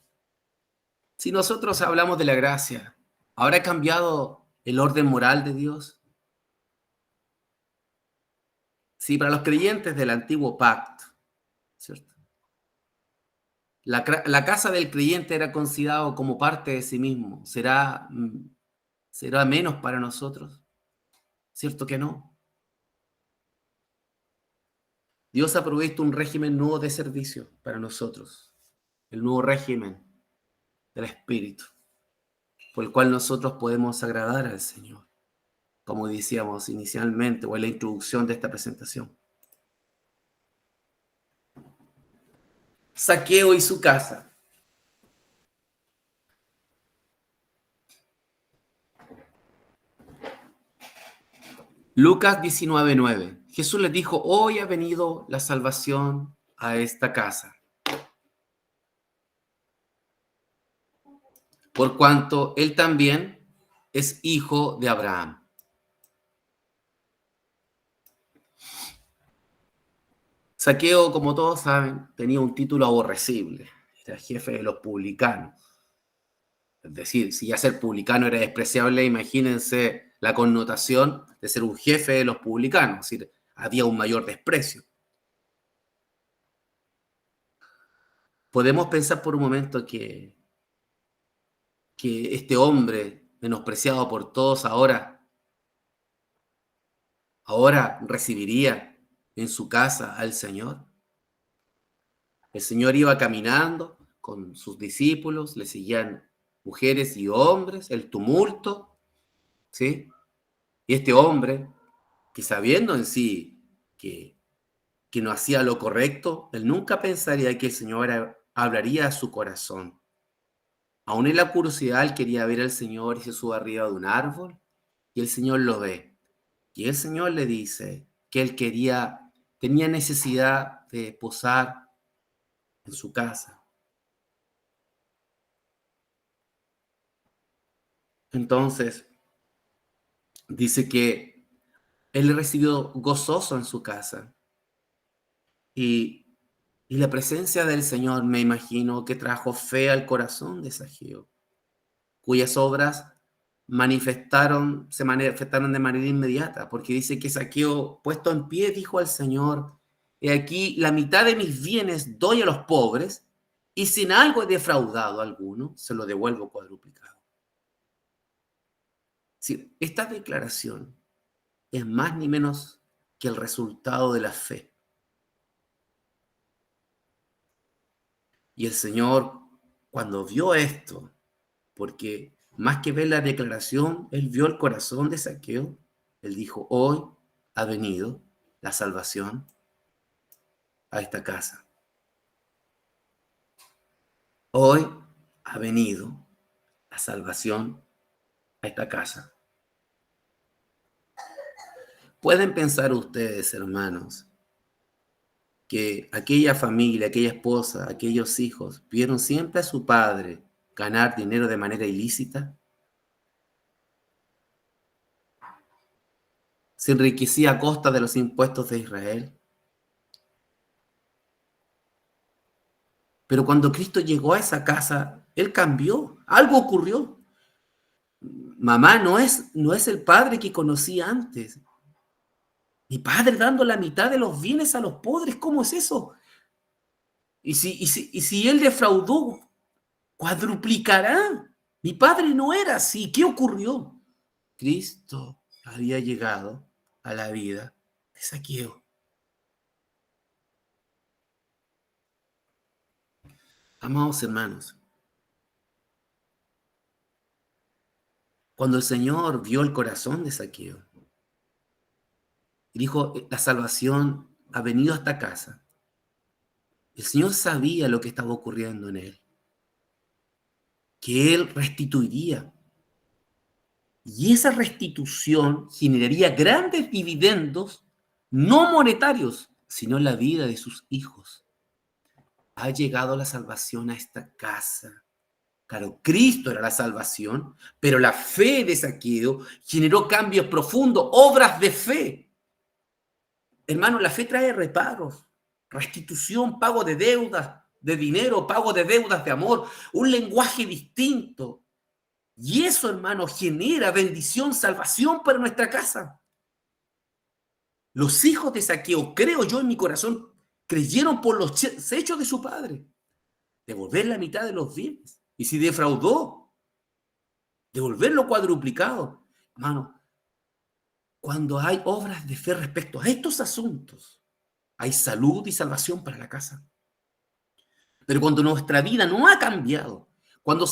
Si nosotros hablamos de la gracia, ¿habrá cambiado el orden moral de Dios? Sí, para los creyentes del antiguo pacto, ¿cierto? La casa del creyente era considerado como parte de sí mismo. ¿Será menos para nosotros? ¿Cierto que no? Dios ha provisto un régimen nuevo de servicio para nosotros, el nuevo régimen del Espíritu, por el cual nosotros podemos agradar al Señor, como decíamos inicialmente o en la introducción de esta presentación. Zaqueo y su casa. Lucas 19:9. Jesús les dijo, hoy ha venido la salvación a esta casa, por cuanto él también es hijo de Abraham. Zaqueo, como todos saben, tenía un título aborrecible. Era jefe de los publicanos. Es decir, si ya ser publicano era despreciable, imagínense la connotación de ser un jefe de los publicanos, es decir, había un mayor desprecio. Podemos pensar por un momento que este hombre menospreciado por todos ahora recibiría en su casa al Señor. El Señor iba caminando con sus discípulos, le seguían mujeres y hombres, el tumulto, ¿sí? Y este hombre, que sabiendo en sí que no hacía lo correcto, él nunca pensaría que el Señor hablaría a su corazón. Aún en la curiosidad, él quería ver al Señor y se sube arriba de un árbol y el Señor lo ve. Y el Señor le dice que él tenía necesidad de posar en su casa. Entonces, dice que él le recibió gozoso en su casa. Y, y la presencia del Señor, me imagino, que trajo fe al corazón de Zaqueo, cuyas obras se manifestaron de manera inmediata, porque dice que Zaqueo, puesto en pie, dijo al Señor: he aquí, la mitad de mis bienes doy a los pobres, y sin algo he defraudado a alguno, se lo devuelvo cuadruplicado. Sí, esta declaración es más ni menos que el resultado de la fe. Y el Señor, cuando vio esto, porque más que ver la declaración, él vio el corazón de Zaqueo, él dijo: hoy ha venido la salvación a esta casa. Hoy ha venido la salvación a esta casa. Pueden pensar ustedes, hermanos, que aquella familia, aquella esposa, aquellos hijos, vieron siempre a su padre ganar dinero de manera ilícita. Se enriquecía a costa de los impuestos de Israel. Pero cuando Cristo llegó a esa casa, él cambió, algo ocurrió. Mamá no es el padre que conocí antes. Mi padre dando la mitad de los bienes a los pobres, ¿cómo es eso? Y si él defraudó, cuadruplicará. Mi padre no era así. ¿Qué ocurrió? Cristo había llegado a la vida de Zaqueo. Amados hermanos, cuando el Señor vio el corazón de Zaqueo y dijo: la salvación ha venido a esta casa, el Señor sabía lo que estaba ocurriendo en él, que él restituiría. Y esa restitución generaría grandes dividendos, no monetarios, sino en la vida de sus hijos. Ha llegado la salvación a esta casa. Claro, Cristo era la salvación, pero la fe de Zaqueo generó cambios profundos, obras de fe. Hermano, la fe trae reparos, restitución, pago de deudas, de dinero, pago de deudas de amor, un lenguaje distinto. Y eso, hermano, genera bendición, salvación para nuestra casa. Los hijos de Zaqueo, creo yo en mi corazón, creyeron por los hechos de su padre, devolver la mitad de los bienes. Y si defraudó, devolverlo cuadruplicado. Hermano, cuando hay obras de fe respecto a estos asuntos, hay salud y salvación para la casa. Pero cuando nuestra vida no ha cambiado, cuando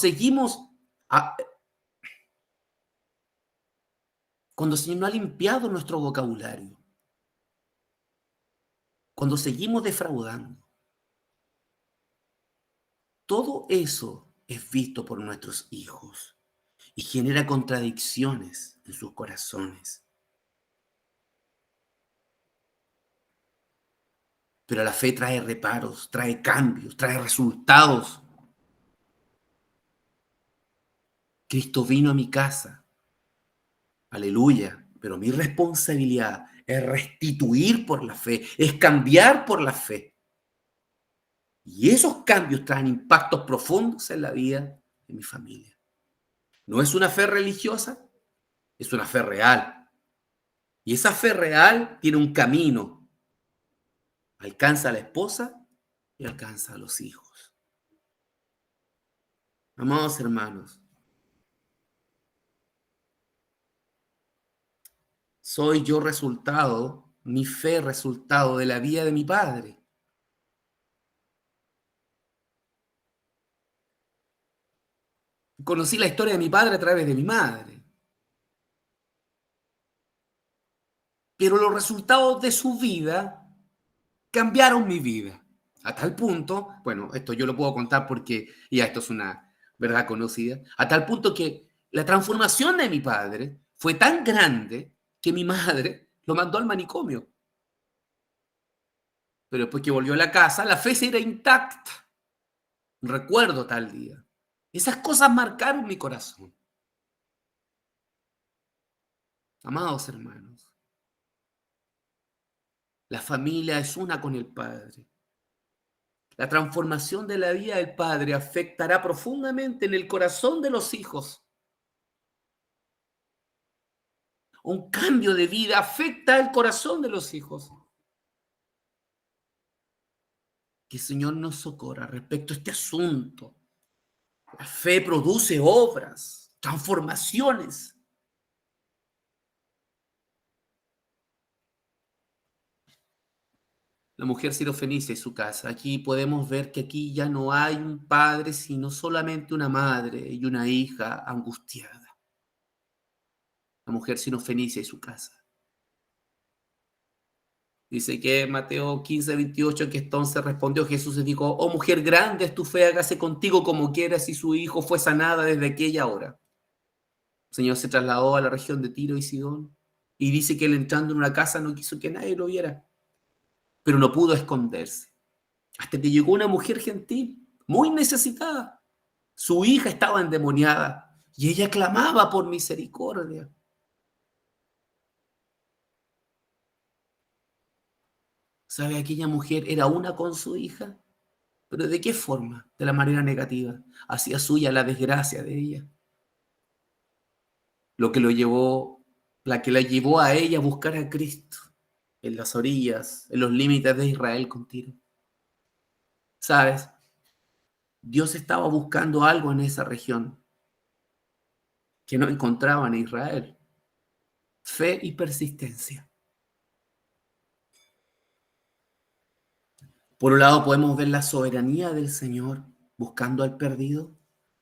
cuando el Señor no ha limpiado nuestro vocabulario, cuando seguimos defraudando, todo eso es visto por nuestros hijos y genera contradicciones en sus corazones. Pero la fe trae reparos, trae cambios, trae resultados. Cristo vino a mi casa. Aleluya. Pero mi responsabilidad es restituir por la fe, es cambiar por la fe. Y esos cambios traen impactos profundos en la vida de mi familia. No es una fe religiosa, Es una fe real. Y esa fe real tiene un camino. Alcanza a la esposa y alcanza a los hijos. Amados hermanos, soy yo resultado, mi fe resultado de la vida de mi padre. Conocí la historia de mi padre a través de mi madre. Pero los resultados de su vida cambiaron mi vida. A tal punto, bueno, esto yo lo puedo contar porque ya esto es una verdad conocida, a tal punto que la transformación de mi padre fue tan grande que mi madre lo mandó al manicomio. Pero después que volvió a la casa, la fe se era intacta. Recuerdo tal día. Esas cosas marcaron mi corazón. Amados hermanos, la familia es una con el Padre. La transformación de la vida del Padre afectará profundamente en el corazón de los hijos. Un cambio de vida afecta el corazón de los hijos. Que el Señor nos socorra respecto a este asunto. La fe produce obras, transformaciones. La mujer sirofenicia y su casa. Aquí podemos ver que aquí ya no hay un padre, sino solamente una madre y una hija angustiada. La mujer sirofenicia y su casa. Dice que Mateo 15:28, que entonces respondió Jesús y dijo: oh mujer, grande es tu fe, hágase contigo como quieras, y su hijo fue sanada desde aquella hora. El Señor se trasladó a la región de Tiro y Sidón y dice que él entrando en una casa no quiso que nadie lo viera, pero no pudo esconderse. Hasta que llegó una mujer gentil, muy necesitada. Su hija estaba endemoniada y ella clamaba por misericordia. ¿Sabe? Aquella mujer era una con su hija, pero ¿de qué forma? De la manera negativa. Hacía suya la desgracia de ella. Lo que lo llevó, la que la llevó a ella a buscar a Cristo en las orillas, en los límites de Israel con Tiro. ¿Sabes? Dios estaba buscando algo en esa región que no encontraba en Israel. Fe y persistencia. Por un lado podemos ver la soberanía del Señor buscando al perdido,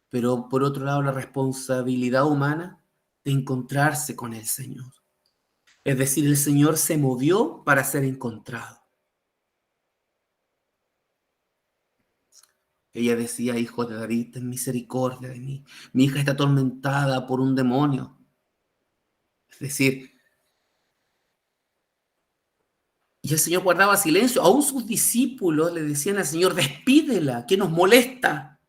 pero por otro lado la responsabilidad humana de encontrarse con el Señor. Es decir, el Señor se movió para ser encontrado. Ella decía: hijo de David, ten misericordia de mí. Mi hija está atormentada por un demonio. Es decir, y el Señor guardaba silencio. Aún sus discípulos le decían al Señor: despídela, que nos molesta.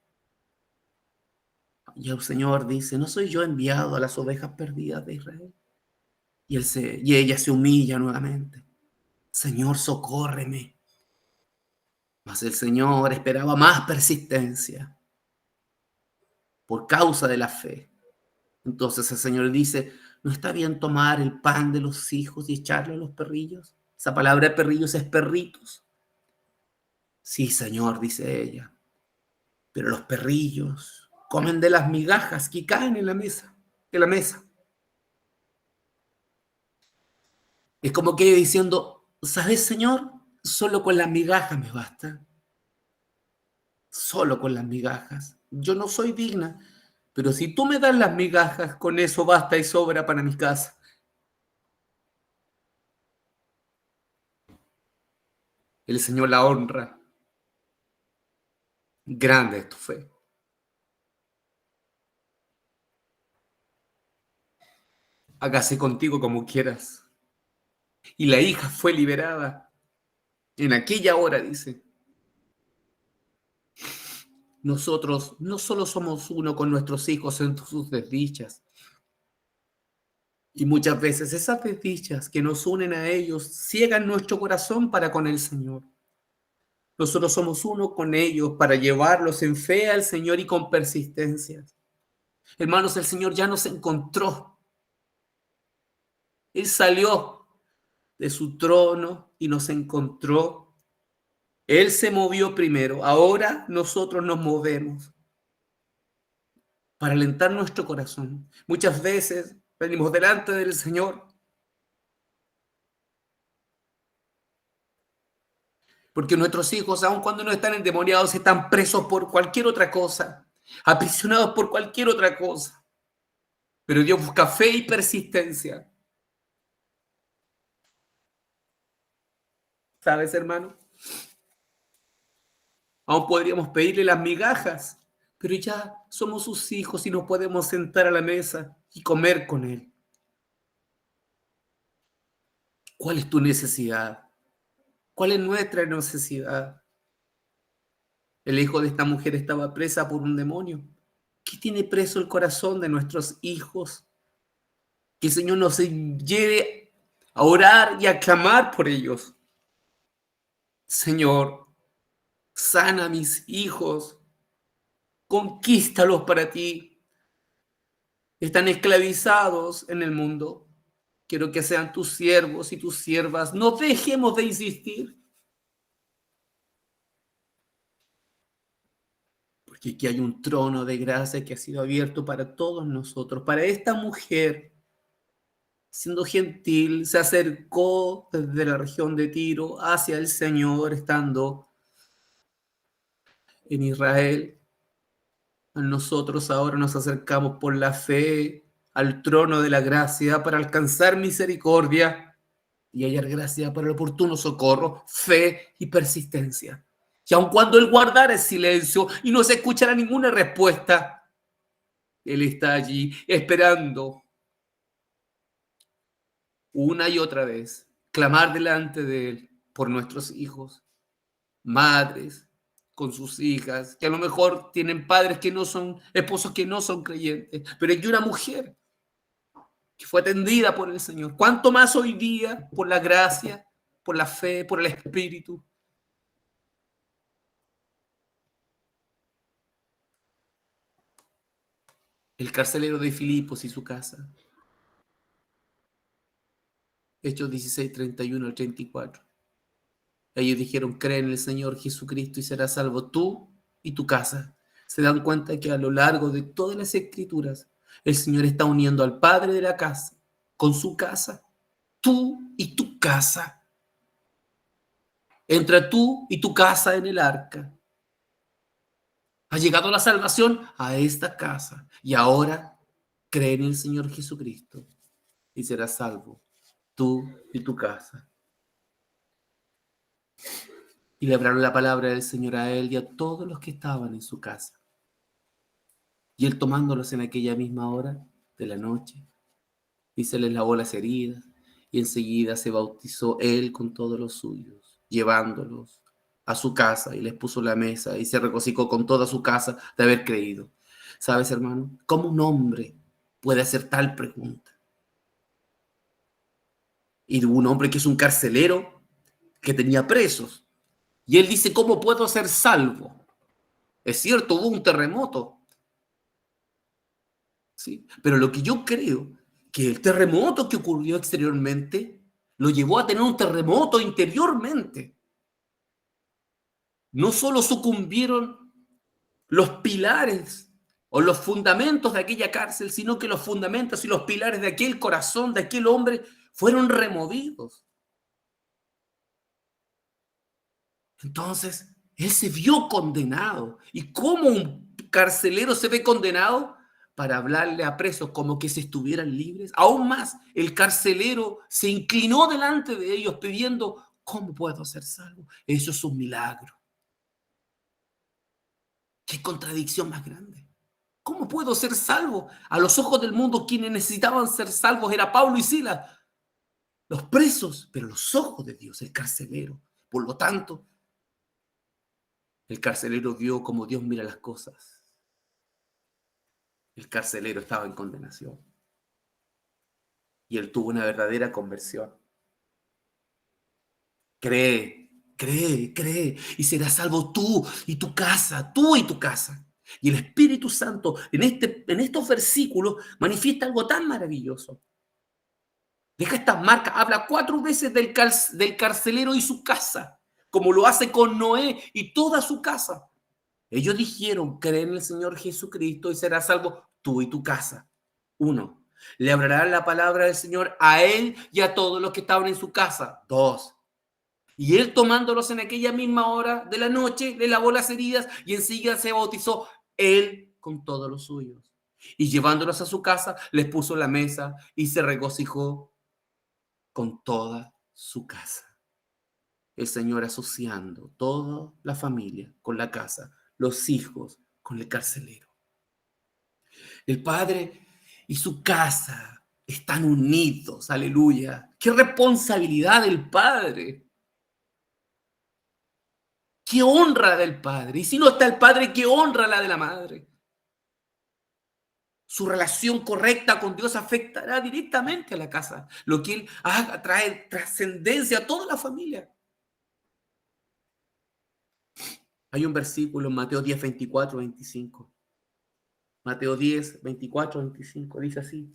Y el Señor dice: ¿no soy yo enviado a las ovejas perdidas de Israel? Y ella se humilla nuevamente: Señor, socórreme. Mas el Señor esperaba más persistencia por causa de la fe. Entonces el Señor dice: ¿no está bien tomar el pan de los hijos y echarlo a los perrillos? Esa palabra de perrillos es perritos. Sí, Señor, dice ella, pero los perrillos comen de las migajas que caen en la mesa, en la mesa. Es como que ella diciendo: ¿sabes, Señor? Solo con las migajas me basta. Solo con las migajas. Yo no soy digna, pero si tú me das las migajas, con eso basta y sobra para mi casa. El Señor la honra. Grande es tu fe. Hágase contigo como quieras. Y la hija fue liberada. En aquella hora, dice. Nosotros no solo somos uno con nuestros hijos en sus desdichas. Y muchas veces esas desdichas que nos unen a ellos ciegan nuestro corazón para con el Señor. Nosotros somos uno con ellos para llevarlos en fe al Señor y con persistencia. Hermanos, el Señor ya nos encontró. Él salió de su trono y nos encontró. Él se movió primero. Ahora nosotros nos movemos para alentar nuestro corazón. Muchas veces venimos delante del Señor porque nuestros hijos, aun cuando no están endemoniados, están presos por cualquier otra cosa, aprisionados por cualquier otra cosa. Pero Dios busca fe y persistencia. ¿Sabes, hermano? Aún podríamos pedirle las migajas, pero ya somos sus hijos y nos podemos sentar a la mesa y comer con Él. ¿Cuál es tu necesidad? ¿Cuál es nuestra necesidad? El hijo de esta mujer estaba presa por un demonio. ¿Qué tiene preso el corazón de nuestros hijos? Que el Señor nos lleve a orar y a clamar por ellos. Señor, sana a mis hijos, conquístalos para ti. Están esclavizados en el mundo. Quiero que sean tus siervos y tus siervas. No dejemos de insistir. Porque aquí hay un trono de gracia que ha sido abierto para todos nosotros. Para esta mujer, siendo gentil, se acercó desde la región de Tiro hacia el Señor, estando en Israel. Nosotros ahora nos acercamos por la fe al trono de la gracia para alcanzar misericordia y hallar gracia para el oportuno socorro, fe y persistencia. Y aun cuando Él guardara el silencio y no se escuchara ninguna respuesta, Él está allí esperando una y otra vez, clamar delante de Él por nuestros hijos, madres con sus hijas, que a lo mejor tienen padres que no son, esposos que no son creyentes, pero hay una mujer que fue atendida por el Señor. ¿Cuánto más hoy día por la gracia, por la fe, por el Espíritu? El carcelero de Filipos y su casa. Hechos 16, 31 al 34. Ellos dijeron, cree en el Señor Jesucristo y serás salvo tú y tu casa. Se dan cuenta que a lo largo de todas las Escrituras, el Señor está uniendo al padre de la casa con su casa, tú y tu casa. Entra tú y tu casa en el arca. Ha llegado la salvación a esta casa y ahora cree en el Señor Jesucristo y serás salvo tú y tu casa. Y le hablaron la palabra del Señor a él y a todos los que estaban en su casa. Y él tomándolos en aquella misma hora de la noche, y se les lavó las heridas, y enseguida se bautizó él con todos los suyos, llevándolos a su casa, y les puso la mesa, y se regocijó con toda su casa de haber creído. ¿Sabes, hermano? ¿Cómo un hombre puede hacer tal pregunta? Y un hombre que es un carcelero, que tenía presos, y él dice, ¿cómo puedo ser salvo? Es cierto, hubo un terremoto, ¿sí? Pero lo que yo creo que el terremoto que ocurrió exteriormente lo llevó a tener un terremoto interiormente. No solo sucumbieron los pilares o los fundamentos de aquella cárcel, sino que los fundamentos y los pilares de aquel corazón, de aquel hombre, fueron removidos. Entonces, él se vio condenado. ¿Y cómo un carcelero se ve condenado? Para hablarle a presos como que si estuvieran libres. Aún más, el carcelero se inclinó delante de ellos pidiendo, ¿cómo puedo ser salvo? Eso es un milagro. ¿Qué contradicción más grande? ¿Cómo puedo ser salvo? A los ojos del mundo, quienes necesitaban ser salvos era Pablo y Silas, los presos, pero a los ojos de Dios, el carcelero. Por lo tanto, el carcelero vio como Dios mira las cosas. El carcelero estaba en condenación. Y él tuvo una verdadera conversión. Cree, cree, cree. Y serás salvo tú y tu casa, tú y tu casa. Y el Espíritu Santo en estos versículos manifiesta algo tan maravilloso. Deja estas marcas. Habla 4 veces del carcelero y su casa, como lo hace con Noé y toda su casa. Ellos dijeron, cree en el Señor Jesucristo y serás salvo tú y tu casa. 1. Le hablarán la palabra del Señor a él y a todos los que estaban en su casa. 2. Y él, tomándolos en aquella misma hora de la noche, le lavó las heridas y enseguida se bautizó él con todos los suyos. Y llevándolos a su casa, les puso la mesa y se regocijó con toda su casa. El Señor asociando toda la familia con la casa, los hijos con el carcelero. El Padre y su casa están unidos, aleluya. Qué responsabilidad del Padre. Qué honra del Padre. Y si no está el Padre, qué honra la de la Madre. Su relación correcta con Dios afectará directamente a la casa. Lo que Él haga trae trascendencia a toda la familia. Hay un versículo en Mateo 10, 24, 25. Mateo 10, 24, 25. Dice así.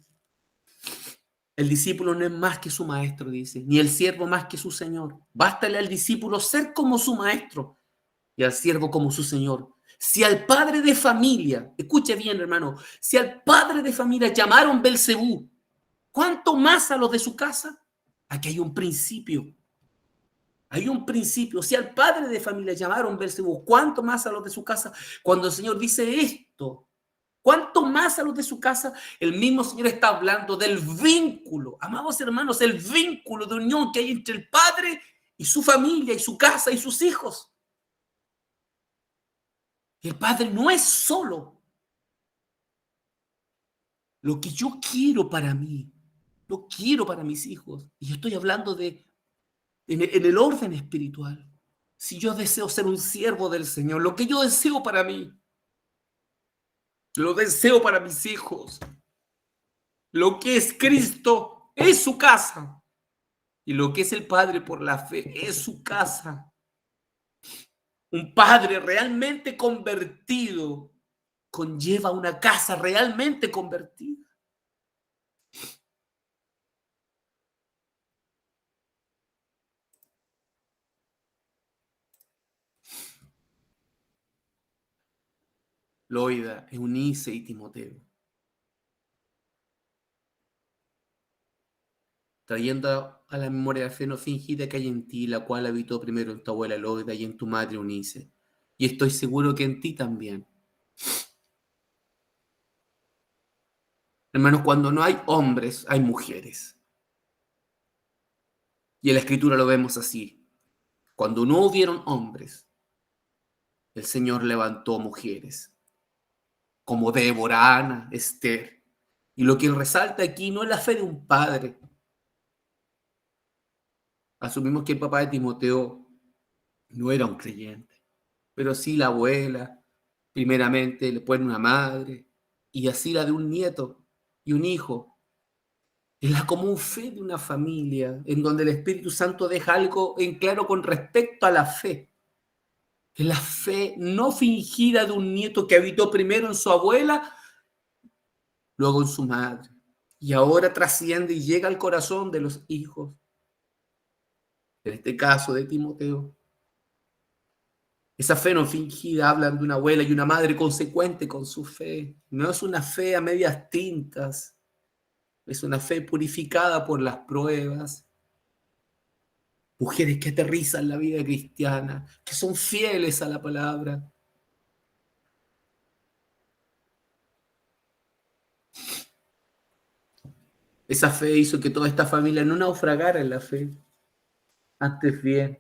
El discípulo no es más que su maestro, dice, ni el siervo más que su señor. Bástale al discípulo ser como su maestro y al siervo como su señor. Si al padre de familia, escuche bien, hermano, si al padre de familia llamaron Belcebú, ¿cuánto más a los de su casa? Aquí hay un principio. Hay un principio. Si al padre de familia llamaron Belcebú, ¿cuánto más a los de su casa? Cuando el Señor dice esto, ¿cuánto más a los de su casa? El mismo Señor está hablando del vínculo. Amados hermanos, el vínculo de unión que hay entre el padre y su familia y su casa y sus hijos. El padre no es solo lo que yo quiero para mí, lo quiero para mis hijos. Y yo estoy hablando en el orden espiritual. Si yo deseo ser un siervo del Señor, lo que yo deseo para mí, lo deseo para mis hijos. Lo que es Cristo es su casa. Y lo que es el Padre por la fe es su casa. Un padre realmente convertido conlleva una casa realmente convertida. Loida, Eunice y Timoteo. Trayendo a la memoria la fe no fingida que hay en ti, la cual habitó primero en tu abuela Loida y en tu madre Eunice. Y estoy seguro que en ti también. Hermanos, cuando no hay hombres, hay mujeres. Y en la Escritura lo vemos así. Cuando no hubieron hombres, el Señor levantó mujeres, como Débora, Ana, Esther. Y lo que él resalta aquí no es la fe de un padre. Asumimos que el papá de Timoteo no era un creyente, pero sí la abuela, primeramente le pone una madre, y así la de un nieto y un hijo. Es la común fe de una familia en donde el Espíritu Santo deja algo en claro con respecto a la fe. Es la fe no fingida de un nieto que habitó primero en su abuela, luego en su madre, y ahora trasciende y llega al corazón de los hijos. En este caso de Timoteo. Esa fe no fingida, hablan de una abuela y una madre consecuente con su fe. No es una fe a medias tintas, es una fe purificada por las pruebas. Mujeres que aterrizan la vida cristiana, que son fieles a la palabra. Esa fe hizo que toda esta familia no naufragara en la fe. Antes bien,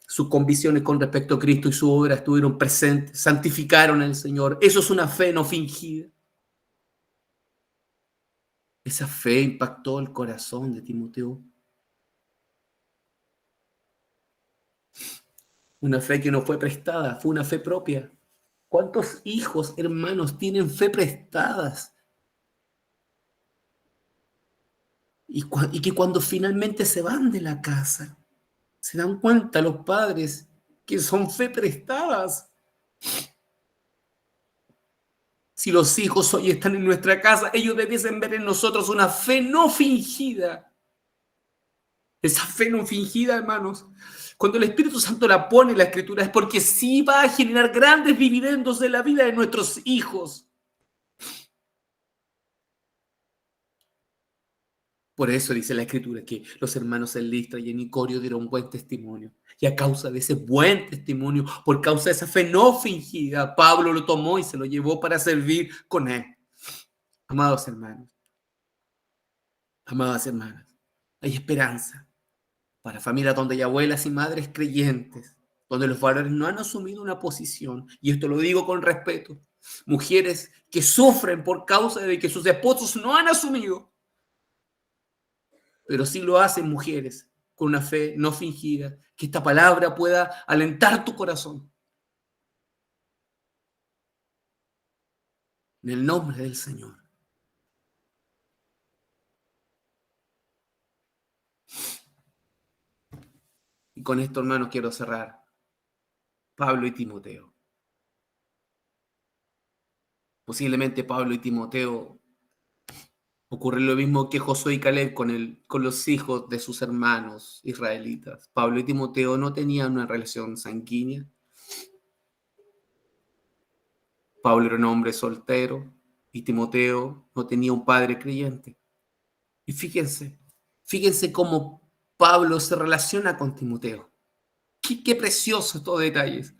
sus convicciones con respecto a Cristo y su obra estuvieron presentes, santificaron al Señor. Eso es una fe no fingida. Esa fe impactó el corazón de Timoteo. Una fe que no fue prestada, fue una fe propia. ¿Cuántos hijos, hermanos, tienen fe prestadas? Y que cuando finalmente se van de la casa, se dan cuenta los padres que son fe prestadas. Si los hijos hoy están en nuestra casa, ellos debiesen ver en nosotros una fe no fingida. Esa fe no fingida, hermanos, cuando el Espíritu Santo la pone en la Escritura es porque sí va a generar grandes dividendos en la vida de nuestros hijos. Por eso dice la Escritura que los hermanos en Listra y en Iconio dieron buen testimonio. Y a causa de ese buen testimonio, por causa de esa fe no fingida, Pablo lo tomó y se lo llevó para servir con él. Amados hermanos, amadas hermanas, hay esperanza para familias donde hay abuelas y madres creyentes, donde los varones no han asumido una posición, y esto lo digo con respeto, mujeres que sufren por causa de que sus esposos no han asumido, pero sí lo hacen mujeres con una fe no fingida, que esta palabra pueda alentar tu corazón. En el nombre del Señor. Y con esto, hermanos, quiero cerrar. Pablo y Timoteo. Posiblemente Pablo y Timoteo ocurre lo mismo que Josué y Caleb con los hijos de sus hermanos israelitas. Pablo y Timoteo no tenían una relación sanguínea. Pablo era un hombre soltero y Timoteo no tenía un padre creyente. Y fíjense cómo Pablo se relaciona con Timoteo. Qué preciosos estos detalles.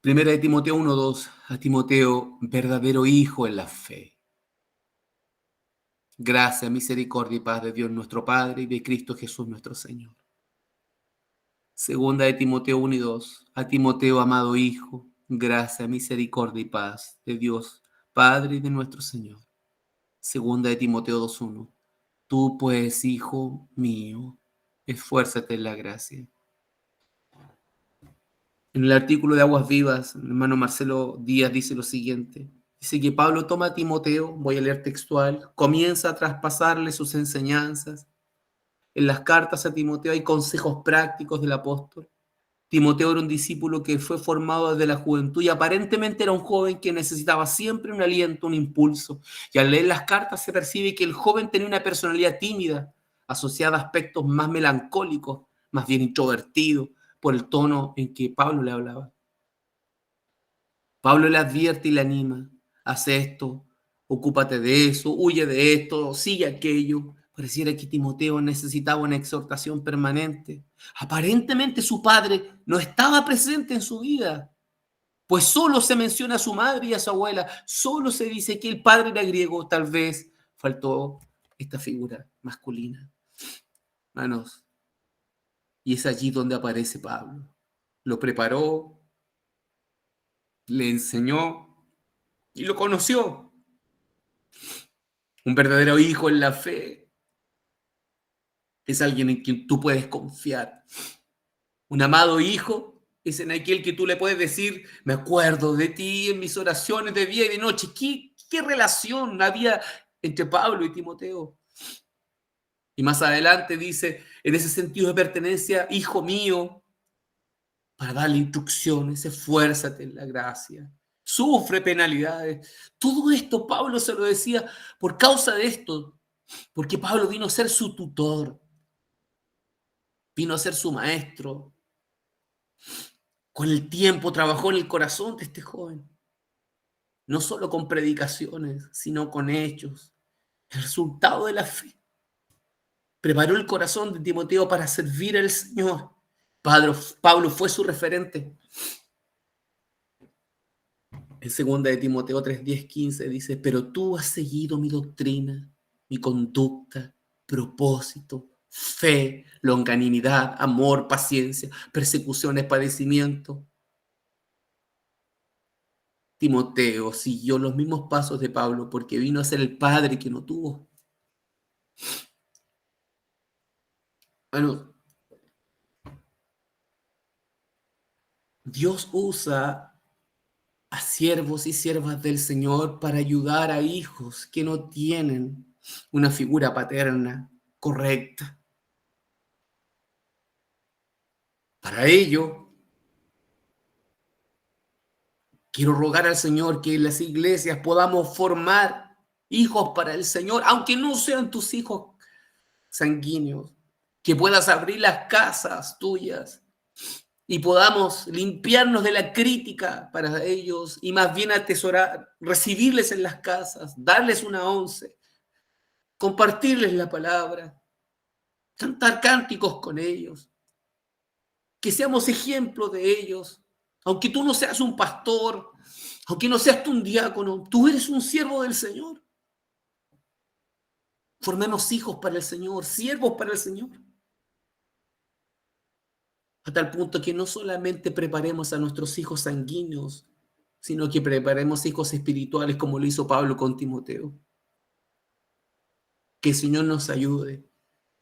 Primera de Timoteo 1:2, a Timoteo, verdadero hijo en la fe. Gracia, misericordia y paz de Dios nuestro Padre y de Cristo Jesús nuestro Señor. Segunda de Timoteo 1:2, a Timoteo, amado hijo, gracia, misericordia y paz de Dios Padre y de nuestro Señor. Segunda de Timoteo 2:1, tú pues, hijo mío, esfuérzate en la gracia. En el artículo de Aguas Vivas, el hermano Marcelo Díaz dice lo siguiente. Dice que Pablo toma a Timoteo, voy a leer textual, comienza a traspasarle sus enseñanzas. En las cartas a Timoteo hay consejos prácticos del apóstol. Timoteo era un discípulo que fue formado desde la juventud y aparentemente era un joven que necesitaba siempre un aliento, un impulso. Y al leer las cartas se percibe que el joven tenía una personalidad tímida, asociada a aspectos más melancólicos, más bien introvertido, por el tono en que Pablo le hablaba. Pablo le advierte y le anima, haz esto, ocúpate de eso, huye de esto, sigue aquello. Pareciera que Timoteo necesitaba una exhortación permanente. Aparentemente su padre no estaba presente en su vida, pues solo se menciona a su madre y a su abuela, solo se dice que el padre era griego, tal vez faltó esta figura masculina. Hermanos, y es allí donde aparece Pablo. Lo preparó, le enseñó y lo conoció. Un verdadero hijo en la fe es alguien en quien tú puedes confiar. Un amado hijo es en aquel que tú le puedes decir, me acuerdo de ti en mis oraciones de día y de noche. ¿Qué relación había entre Pablo y Timoteo? Y más adelante dice, en ese sentido de pertenencia, hijo mío, para darle instrucciones, esfuérzate en la gracia, sufre penalidades. Todo esto Pablo se lo decía por causa de esto, porque Pablo vino a ser su tutor, vino a ser su maestro. Con el tiempo trabajó en el corazón de este joven, no solo con predicaciones, sino con hechos. El resultado de la fe preparó el corazón de Timoteo para servir al Señor. Pablo fue su referente. En 2 de Timoteo 3:10-15 dice, pero tú has seguido mi doctrina, mi conducta, propósito, fe, longanimidad, amor, paciencia, persecuciones, padecimiento. Timoteo siguió los mismos pasos de Pablo porque vino a ser el padre que no tuvo. Bueno, Dios usa a siervos y siervas del Señor para ayudar a hijos que no tienen una figura paterna correcta. Para ello, Quiero rogar al Señor que en las iglesias podamos formar hijos para el Señor, aunque no sean tus hijos sanguíneos, que puedas abrir las casas tuyas y podamos limpiarnos de la crítica para ellos y más bien atesorar, recibirles en las casas, darles una once, compartirles la palabra, cantar cánticos con ellos, que seamos ejemplo de ellos, aunque tú no seas un pastor, aunque no seas tú un diácono, tú eres un siervo del Señor. Formemos hijos para el Señor, siervos para el Señor. A tal punto que no solamente preparemos a nuestros hijos sanguíneos, sino que preparemos hijos espirituales como lo hizo Pablo con Timoteo. Que el Señor nos ayude,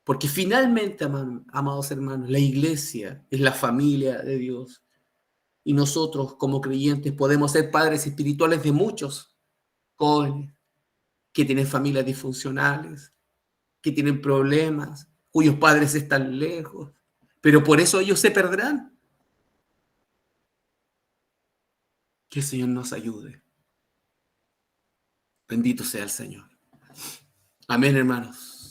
porque finalmente, amados hermanos, la iglesia es la familia de Dios y nosotros como creyentes podemos ser padres espirituales de muchos jóvenes que tienen familias disfuncionales, que tienen problemas, cuyos padres están lejos, pero por eso ellos se perderán. Que el Señor nos ayude. Bendito sea el Señor. Amén, hermanos.